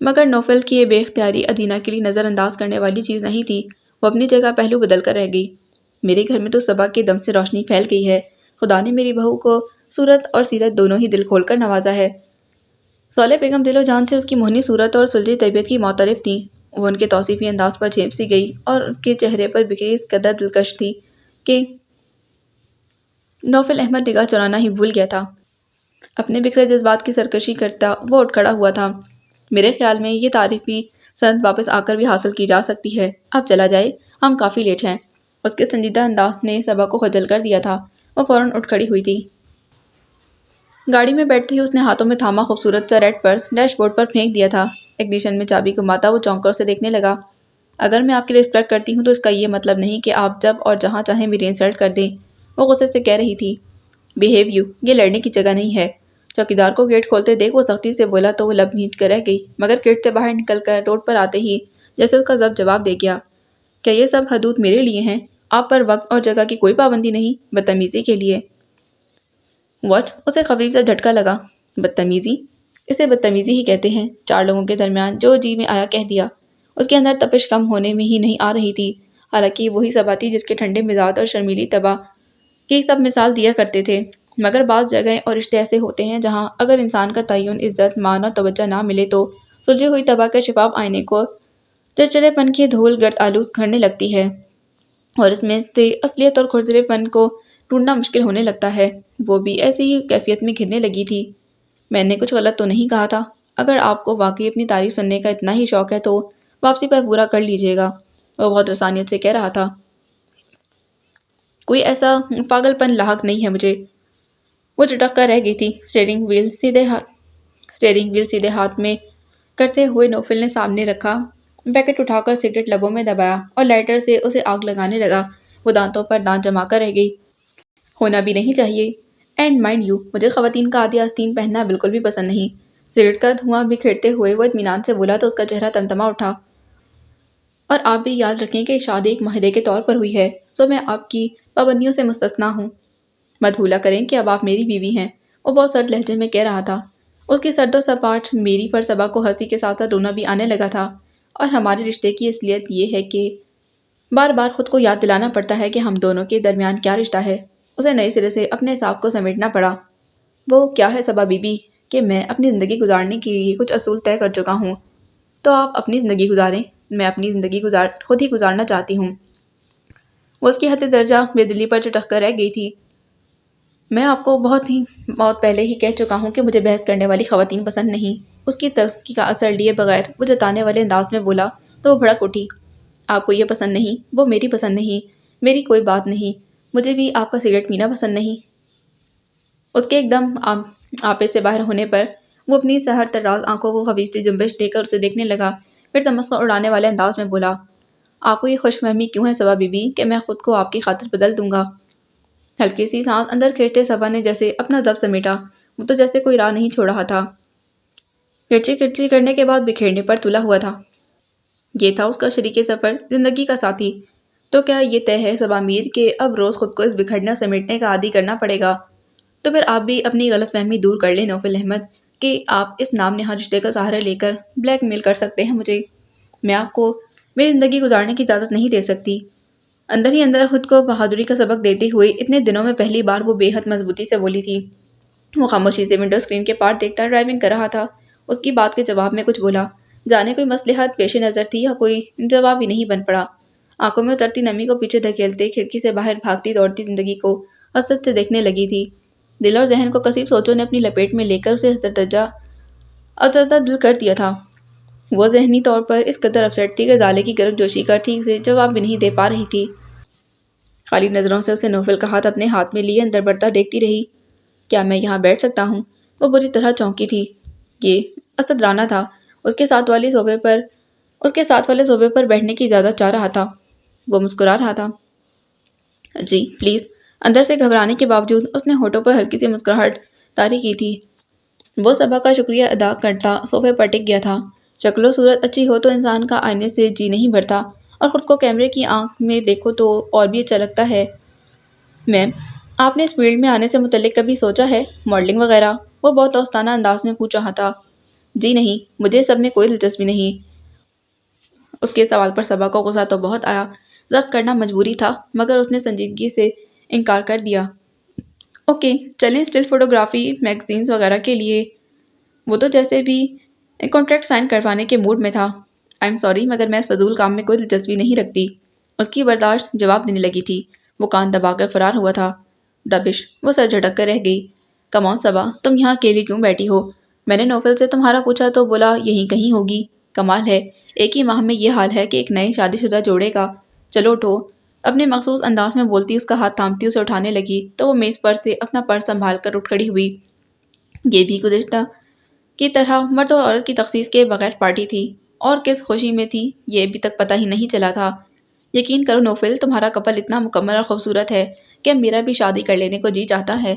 مگر نوفل کی یہ بے اختیاری ادینہ کے لیے نظر انداز کرنے والی چیز نہیں تھی۔ وہ اپنی جگہ پہلو بدل کر رہ گئی۔ میرے گھر میں تو صبا کے دم سے روشنی پھیل گئی ہے۔ خدا نے میری بہو کو صورت اور سیرت دونوں ہی دل کھول کر نوازا ہے۔ صالح بیگم دل و جان سے اس کی موہنی صورت اور سلجھی طبیعت کی معترف تھیں۔ وہ ان کے توصیفی انداز پر جھیپ سی گئی اور اس کے چہرے پر بکھری اس قدر دلکش تھی کہ نوفل احمد نگاہ چرانا ہی بھول گیا تھا۔ اپنے بکھرے جذبات کی سرکشی کرتا وہ اٹھ کھڑا ہوا تھا۔ میرے خیال میں یہ تعریفی سند واپس آ کر بھی حاصل کی جا سکتی ہے۔ اب چلا جائے، ہم کافی لیٹ ہیں۔ اس کے سنجیدہ انداز نے صبا کو خجل کر دیا تھا۔ وہ فوراً اٹھ کھڑی ہوئی تھی۔ گاڑی میں بیٹھتے ہی اس نے ہاتھوں میں تھاما خوبصورت سا ریڈ پرس ڈیش بورڈ پر پھینک دیا تھا۔ اگنیشن میں چابی گھماتا وہ چونک کر اسے دیکھنے لگا۔ اگر میں آپ کی رسپیکٹ کرتی ہوں تو اس کا یہ مطلب نہیں کہ آپ جب اور جہاں چاہیں میری انسلٹ کر دیں، وہ غصے سے کہہ رہی تھی۔ بیہیو یو، یہ لڑنے کی جگہ نہیں ہے۔ چوکیدار کو گیٹ کھولتے دیکھ وہ سختی سے بولا تو وہ لب بھینچ کر رہ گئی، مگر گیٹ سے باہر نکل کر روڈ پر آتے ہی جیسے اس کا ضبط جواب دے گیا۔ کیا یہ سب حدود میرے لیے ہیں؟ آپ پر وقت اور جگہ کی کوئی پابندی نہیں؟ بدتمیزی کے لیے۔ واٹ؟ اسے خفیف سے جھٹکا لگا۔ بدتمیزی؟ اسے بدتمیزی ہی کہتے ہیں۔ چار لوگوں کے درمیان جو جی میں آیا کہہ دیا۔ اس کے اندر تپش کم ہونے میں ہی نہیں آ رہی تھی، حالانکہ وہی صبا تھی جس کے ٹھنڈے مزاج اور شرمیلی طبع کی سب مثال دیا کرتے تھے۔ مگر بعض جگہیں اور رشتے ایسے ہوتے ہیں جہاں اگر انسان کا تعین، عزت، مان اور توجہ نہ ملے تو سلجھی ہوئی طبع کے شفاف آئینے کو چڑچڑے پن کی دھول گرد آلود کرنے لگتی ہے اور اس میں سے اصلیت اور کھرکھرے پن کو ڈھونڈنا مشکل ہونے لگتا ہے۔ وہ بھی ایسی ہی کیفیت میں گھرنے لگی تھی۔ میں نے کچھ غلط تو نہیں کہا تھا؟ اگر آپ کو واقعی اپنی تعریف سننے کا اتنا ہی شوق ہے تو واپسی پر پورا کر لیجیے گا، وہ بہت رسانیت سے کہہ رہا تھا۔ کوئی ایسا پاگل پن لاحق نہیں ہے مجھے۔ وہ چٹک کر رہ گئی تھی۔ اسٹیئرنگ ویل سیدھے ہاتھ میں کرتے ہوئے نوفل نے سامنے رکھا پیکٹ اٹھا کر سگریٹ لبوں میں دبایا اور لائٹر سے اسے آگ لگانے لگا۔ وہ دانتوں پر دانت جما کر رہ گئی۔ ہونا بھی نہیں چاہیے۔ اینڈ مائنڈ یو، مجھے خواتین کا آدھی آستین پہننا بالکل بھی پسند نہیں۔ سگریٹ کا دھواں بکھیرتے ہوئے وہ اطمینان سے بولا تو اس کا چہرہ تمتما اٹھا۔ اور آپ بھی یاد رکھیں کہ شادی ایک معاہدے کے طور پر ہوئی ہے، سو میں آپ کی پابندیوں سے مستثنیٰ ہوں۔ مت بھولا کریں کہ اب آپ میری بیوی ہیں، وہ بہت سرد لہجے میں کہہ رہا تھا۔ اس کی سرد و سپاٹ میری پر صبا کو ہنسی کے ساتھ ساتھ رونا بھی آنے لگا تھا۔ اور ہمارے رشتے کی اصلیت یہ ہے کہ بار بار خود کو یاد دلانا پڑتا ہے کہ ہم دونوں کے درمیان کیا رشتہ ہے۔ اسے نئے سرے سے اپنے حساب کو سمیٹنا پڑا۔ وہ کیا ہے صبا بی بی کہ میں اپنی زندگی گزارنے کے لیے کچھ اصول طے کر چکا ہوں، تو آپ اپنی زندگی گزاریں۔ میں اپنی زندگی خود ہی گزارنا چاہتی ہوں۔ وہ اس کی حد درجہ بے دلی پر چٹک کر رہ گئی تھی۔ میں آپ کو بہت پہلے ہی کہہ چکا ہوں کہ مجھے بحث کرنے والی خواتین پسند نہیں۔ اس کی تلخی کا اثر لیے بغیر وہ جتانے والے انداز میں بولا تو وہ بھڑک اٹھی۔ آپ کو یہ پسند نہیں، وہ میری پسند نہیں، میری کوئی بات نہیں، مجھے بھی آپ کا سگریٹ پینا پسند نہیں۔ اس کے ایک دم آپے سے باہر ہونے پر وہ اپنی سحر طراز آنکھوں کو خفیف سی جنبش دے کر اسے دیکھنے لگا، پھر تمسخر اڑانے والے انداز میں بولا، آپ کو یہ خوش فہمی کیوں ہے صبا بی بی کہ میں خود کو آپ کی خاطر بدل دوں گا؟ ہلکی سی سانس اندر کھینچتے صبا نے جیسے اپنا ضبط سمیٹا۔ وہ تو جیسے کوئی راہ نہیں چھوڑ رہا تھا، کھرچی کرنے کے بعد بکھیرنے پر تلا ہوا تھا۔ یہ تھا اس کا شریک سفر، زندگی کا ساتھی۔ تو کیا یہ طے ہے صبا میر کہ اب روز خود کو اس بکھرنے اور سمیٹنے کا عادی کرنا پڑے گا؟ تو پھر آپ بھی اپنی غلط فہمی دور کر لیں نوفل احمد کہ آپ اس نام نہاد رشتے کا سہارا لے کر بلیک میل کر سکتے ہیں مجھے۔ میں آپ کو میری زندگی گزارنے کی اجازت نہیں دے سکتی۔ اندر ہی اندر خود کو بہادری کا سبق دیتے ہوئے اتنے دنوں میں پہلی بار وہ بے حد مضبوطی سے بولی تھی۔ وہ خاموشی سے ونڈو اسکرین کے پار دیکھتا ڈرائیونگ کر رہا تھا۔ اس کی بات کے جواب میں کچھ بولا، جانے کوئی مصلحت پیش نظر تھی یا کوئی جواب ہی نہیں بن پڑا۔ آنکھوں میں اترتی نمی کو پیچھے دھکیلتے کھڑکی سے باہر بھاگتی دوڑتی زندگی کو حسرت سے دیکھنے لگی تھی۔ دل اور ذہن کو کثیر سوچوں نے اپنی لپیٹ میں لے کر اسے ازردہ دل کر دیا تھا۔ وہ ذہنی طور پر اس قدر اپسیٹ تھی کہ زالے کی گرم جوشی کا ٹھیک سے جواب بھی نہیں دے پا رہی تھی۔ خالی نظروں سے اسے نوفل کا ہاتھ اپنے ہاتھ میں لیے اندر بڑھتا دیکھتی رہی۔ کیا میں یہاں بیٹھ سکتا ہوں؟ وہ بری طرح چونکی تھی۔ یہ اسدرانہ تھا۔ اس کے ساتھ والے صوبے پر بیٹھنے کی اجازت چاہ رہا تھا۔ وہ مسکرا رہا تھا۔ جی پلیز۔ اندر سے گھبرانے کے باوجود اس نے ہونٹوں پر ہلکی سی مسکراہٹ طاری کی تھی۔ وہ صبا کا شکریہ ادا کرتا صوفے پر ٹک گیا تھا۔ شکل و صورت اچھی ہو تو انسان کا آئینے سے جی نہیں بھرتا، اور خود کو کیمرے کی آنکھ میں دیکھو تو اور بھی اچھا لگتا ہے۔ میم، آپ نے اس فیلڈ میں آنے سے متعلق کبھی سوچا ہے؟ ماڈلنگ وغیرہ؟ وہ بہت دوستانہ انداز میں پوچھ رہا تھا۔ جی نہیں، مجھے سب میں کوئی دلچسپی نہیں۔ اس کے سوال پر صبا کو غصہ تو بہت آیا۔ ضبط کرنا مجبوری تھا، مگر اس نے سنجیدگی سے انکار کر دیا۔ اوکے، چلیں اسٹل فوٹوگرافی میگزینز وغیرہ کے لیے۔ وہ تو جیسے بھی کانٹریکٹ سائن کروانے کے موڈ میں تھا۔ آئی ایم سوری، مگر میں اس فضول کام میں کوئی دلچسپی نہیں رکھتی۔ اس کی برداشت جواب دینے لگی تھی۔ وہ کان دبا کر فرار ہوا تھا۔ ڈبش! وہ سر جھٹک کر رہ گئی۔ کم آن صبا، تم یہاں اکیلی کیوں بیٹھی ہو؟ میں نے نوفل سے تمہارا پوچھا تو بولا یہیں کہیں ہوگی۔ کمال ہے، ایک ہی ماہ میں یہ حال ہے کہ ایک نئے شادی شدہ جوڑے کا۔ چلو اٹھو۔ اپنے مخصوص انداز میں بولتی اس کا ہاتھ تھامتی اسے اٹھانے لگی تو وہ میز پر سے اپنا پرس سنبھال کر اٹھ کھڑی ہوئی۔ یہ بھی گزشتہ کی طرح مرد اور عورت کی تخصیص کے بغیر پارٹی تھی، اور کس خوشی میں تھی یہ ابھی تک پتہ ہی نہیں چلا تھا۔ یقین کرو نوفل، تمہارا کپل اتنا مکمل اور خوبصورت ہے کہ میرا بھی شادی کر لینے کو جی چاہتا ہے،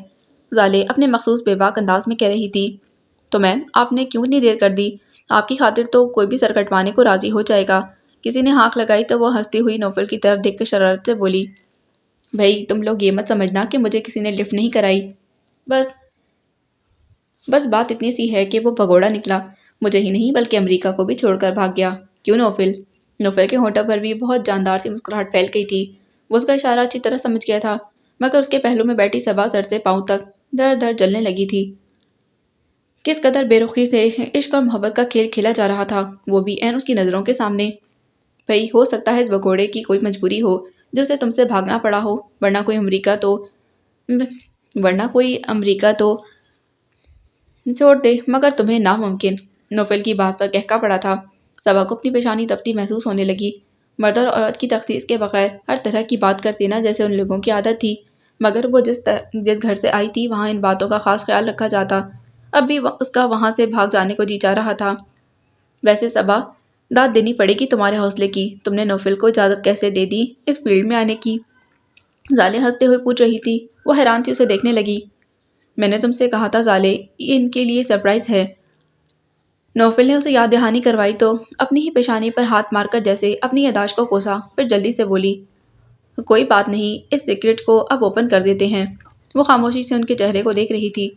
زالے اپنے مخصوص بے باک انداز میں کہہ رہی تھی۔ تو میم، آپ نے کیوں اتنی دیر کر دی؟ آپ کی خاطر تو کوئی بھی سر کٹوانے کو راضی ہو جائے گا۔ کسی نے ہانک لگائی تو وہ ہنستی ہوئی نوفل کی طرف دیکھ کر شرارت سے بولی، بھئی تم لوگ یہ مت سمجھنا کہ مجھے کسی نے لفٹ نہیں کرائی۔ بس بات اتنی سی ہے کہ وہ بھگوڑا نکلا، مجھے ہی نہیں بلکہ امریکہ کو بھی چھوڑ کر بھاگ گیا۔ کیوں نوفل؟ نوفل کے ہونٹوں پر بھی بہت جاندار سی مسکراہٹ پھیل گئی تھی۔ وہ اس کا اشارہ اچھی طرح سمجھ گیا تھا، مگر اس کے پہلو میں بیٹھی صبا سر سے پاؤں تک دھڑ دھڑ جلنے لگی تھی۔ کس قدر بے رخی سے عشق اور محبت کا کھیل کھیلا جا رہا تھا، وہ بھی عین اس کی نظروں کے سامنے۔ بھئی ہو سکتا ہے اس بگوڑے کی کوئی مجبوری ہو جو اسے تم سے بھاگنا پڑا ہو، ورنہ کوئی امریکہ تو چھوڑ دے، مگر تمہیں ناممکن۔ نوفل کی بات پر کہکا پڑا تھا۔ صبا کو اپنی پیشانی تپتی محسوس ہونے لگی۔ مرد اور عورت کی تخصیص کے بغیر ہر طرح کی بات کر دینا جیسے ان لوگوں کی عادت تھی، مگر وہ جس گھر سے آئی تھی وہاں ان باتوں کا خاص خیال رکھا جاتا۔ اب بھی اس کا وہاں سے بھاگ جانے کو جی چاہ رہا تھا۔ ویسے صبا، داد دینی پڑے گی تمہارے حوصلے کی۔ تم نے نوفل کو اجازت کیسے دے دی اس فیلڈ میں آنے کی؟ زالے ہنستے ہوئے پوچھ رہی تھی۔ وہ حیران سی اسے دیکھنے لگی۔ میں نے تم سے کہا تھا زالے، یہ ان کے لیے سرپرائز ہے۔ نوفل نے اسے یاد دہانی کروائی تو اپنی ہی پیشانی پر ہاتھ مار کر جیسے اپنی یادداشت کو کوسا، پھر جلدی سے بولی، کوئی بات نہیں، اس سیکرٹ کو اب اوپن کر دیتے ہیں۔ وہ خاموشی سے ان کے چہرے کو دیکھ رہی تھی۔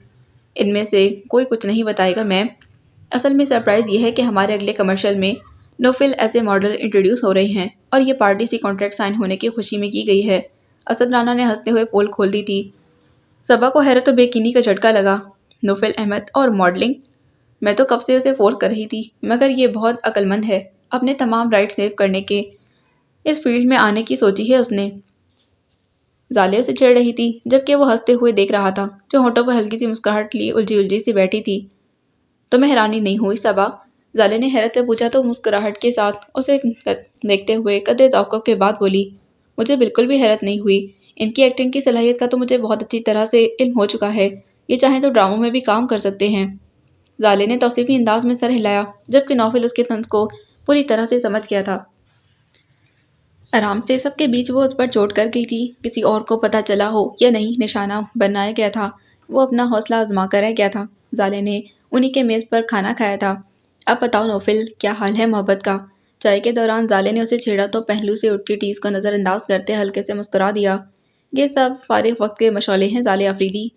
ان میں سے کوئی کچھ نہیں بتائے گا میم۔ اصل میں سرپرائز یہ ہے کہ ہمارے اگلے کمرشل میں نوفل ایز اے ماڈل انٹروڈیوس ہو رہے ہیں، اور یہ پارٹی سی کانٹریکٹ سائن ہونے کی خوشی میں کی گئی ہے۔ اسد رانا نے ہنستے ہوئے پول کھول دی تھی۔ صبا کو حیرت و بے یقینی کا جھٹکا لگا۔ نوفل احمد اور ماڈلنگ؟ میں تو کب سے اسے فورس کر رہی تھی، مگر یہ بہت عقل مند ہے، اپنے تمام رائٹ سیو کرنے کے اس فیلڈ میں آنے کی سوچی ہے اس نے۔ زالے اسے چھیڑ رہی تھی، جبکہ وہ ہنستے ہوئے دیکھ رہا تھا جو ہونٹوں پر ہلکی سی مسکراہٹ لیے الجھی سی بیٹھی تھی۔ تمہیں حیرانی نہیں ہوئی صبا؟ زالے نے حیرت سے پوچھا تو مسکراہٹ کے ساتھ اسے دیکھتے ہوئے قدرے توقف کے بعد بولی، مجھے بالکل بھی حیرت نہیں ہوئی۔ ان کی ایکٹنگ کی صلاحیت کا تو مجھے بہت اچھی طرح سے علم ہو چکا ہے، یہ چاہیں تو ڈراموں میں بھی کام کر سکتے ہیں۔ زالے نے توصیفی انداز میں سر ہلایا، جبکہ نوفل اس کے طنز کو پوری طرح سے سمجھ گیا تھا۔ آرام سے، سب کے بیچ وہ اس پر چوٹ کر گئی تھی، کسی اور کو پتہ چلا ہو یا نہیں نشانہ بنایا گیا تھا۔ وہ اپنا حوصلہ آزما کر رہ گیا تھا۔ زالے نے انہی کے میز پر کھانا کھایا تھا۔ اب بتاؤ نوفل، کیا حال ہے محبت کا؟ چائے کے دوران زالے نے اسے چھیڑا تو پہلو سے اٹھتی ٹیز کو نظر انداز کرتے ہلکے سے مسکرا دیا۔ یہ سب فارغ وقت کے مشغلے ہیں زالے آفریدی۔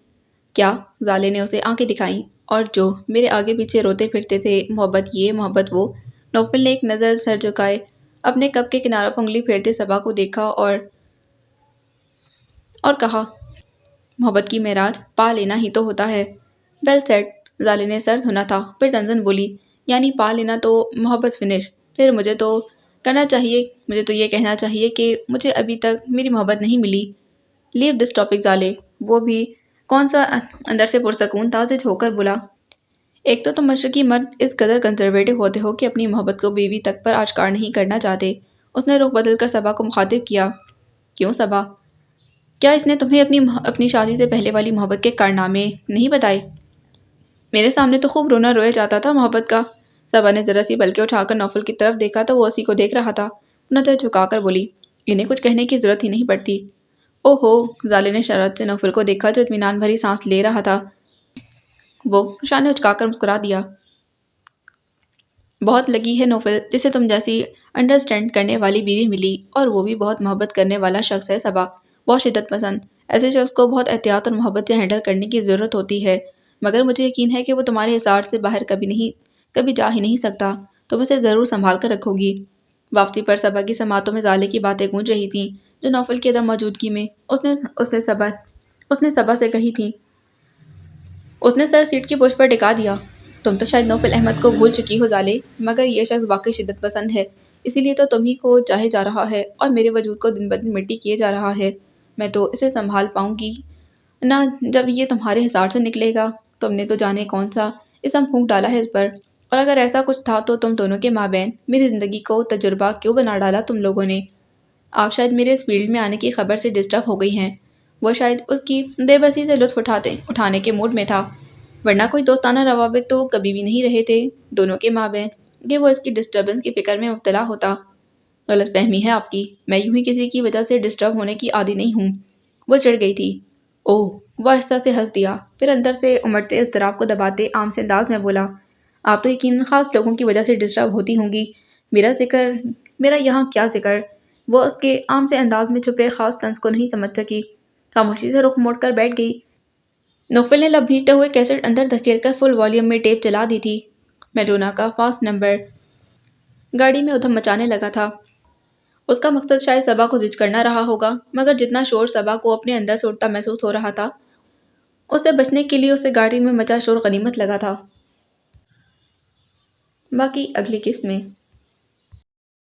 کیا؟ زالے نے اسے آنکھیں دکھائیں، اور جو میرے آگے پیچھے روتے پھرتے تھے، محبت یہ محبت وہ۔ نوفل نے ایک نظر سر جھکائے اپنے کپ کے کناروں پر انگلی پھیرتے صبا کو دیکھا اور کہا، محبت کی معراج پا لینا ہی تو ہوتا ہے۔ Well said. زالے نے سر دھنا تھا، پھر زنزن بولی، یعنی پا لینا تو محبت فنش؟ پھر مجھے تو یہ کہنا چاہیے کہ مجھے ابھی تک میری محبت نہیں ملی۔ لیو دس ٹاپک زالے۔ وہ بھی کون سا اندر سے پرسکون تھا اسے چھو کر بولا، ایک تو تم مشرقی مرد اس قدر کنزرویٹو ہوتے ہو کہ اپنی محبت کو بیوی تک پر آشکار نہیں کرنا چاہتے۔ اس نے رخ بدل کر صبا کو مخاطب کیا، کیوں صبا؟ کیا اس نے تمہیں اپنی شادی سے پہلے والی محبت کے کارنامے نہیں بتائے؟ میرے سامنے تو خوب رونا رویا جاتا تھا محبت کا۔ صبا نے ذرا سی پلکیں اٹھا کر نوفل کی طرف دیکھا تو وہ اسی کو دیکھ رہا تھا۔ نظر جھکا کر بولی، انہیں کچھ کہنے کی ضرورت ہی نہیں پڑتی۔ او ہو! زالے نے شرارت سے نوفل کو دیکھا جو اطمینان بھری سانس لے رہا تھا۔ وہ شانے اچکا کر مسکرا دیا، بہت لگی ہے نوفل، جسے تم جیسی انڈرسٹینڈ کرنے والی بیوی ملی، اور وہ بھی بہت محبت کرنے والا شخص ہے صبا، بہت شدت پسند۔ ایسے شخص کو بہت احتیاط اور محبت سے ہینڈل کرنے کی ضرورت ہوتی ہے، مگر مجھے یقین ہے کہ وہ تمہارے حصار سے باہر کبھی جا ہی نہیں سکتا، تم اسے ضرور سنبھال کر رکھو گی۔ واپسی پر صبا کی سماعتوں میں زالے کی باتیں گونج رہی تھیں، جو نوفل کی عدم موجودگی میں اس نے صبا سے کہی تھیں۔ اس نے سر سیٹ کی پشت پر ٹکا دیا۔ تم تو شاید نوفل احمد کو بھول چکی ہو زالے، مگر یہ شخص واقعی شدت پسند ہے، اسی لیے تو تم ہی کو چاہے جا رہا ہے اور میرے وجود کو دن بدن مٹی کیے جا رہا ہے۔ میں تو اسے سنبھال پاؤں گی نہ جب یہ تمہارے حصار سے نکلے گا۔ تم نے تو جانے کون سا اسم پھونک ڈالا ہے اس پر، اور اگر ایسا کچھ تھا تو تم دونوں کے مابین میری زندگی کو تجربہ کیوں بنا ڈالا تم لوگوں نے؟ آپ شاید میرے اس فیلڈ میں آنے کی خبر سے ڈسٹرب ہو گئی ہیں۔ وہ شاید اس کی بے بسی سے لطف اٹھانے کے موڈ میں تھا، ورنہ کوئی دوستانہ روابط تو کبھی بھی نہیں رہے تھے دونوں کے مابین کہ وہ اس کی ڈسٹربنس کی فکر میں مبتلا ہوتا۔ غلط فہمی ہے آپ کی، میں یوں ہی کسی کی وجہ سے ڈسٹرب ہونے کی عادی نہیں ہوں۔ وہ چڑھ گئی تھی۔ اوہ، وہ آہستہ سے ہنس دیا، پھر اندر سے امڑتے اضطراب کو دباتے عام سے انداز میں بولا، آپ تو یقیناً خاص لوگوں کی وجہ سے ڈسٹرب ہوتی ہوں گی، میرا یہاں کیا ذکر؟ وہ اس کے عام سے انداز میں چھپے خاص طنز کو نہیں سمجھ سکی، خاموشی سے رخ موڑ کر بیٹھ گئی۔ نوفل نے لب بھیجتے ہوئے کیسٹ اندر دھکیل کر فل والیوم میں ٹیپ چلا دی تھی۔ میڈونا کا فاسٹ نمبر گاڑی میں ادھم مچانے لگا تھا۔ اس کا مقصد شاید صبا کو زج کرنا رہا ہوگا، مگر جتنا شور صبا کو اپنے اندر سے اٹھتا محسوس ہو رہا تھا، اس سے بچنے کے لیے اسے گاڑی میں مچا شور غنیمت لگا تھا۔ باقی اگلی قسط میں۔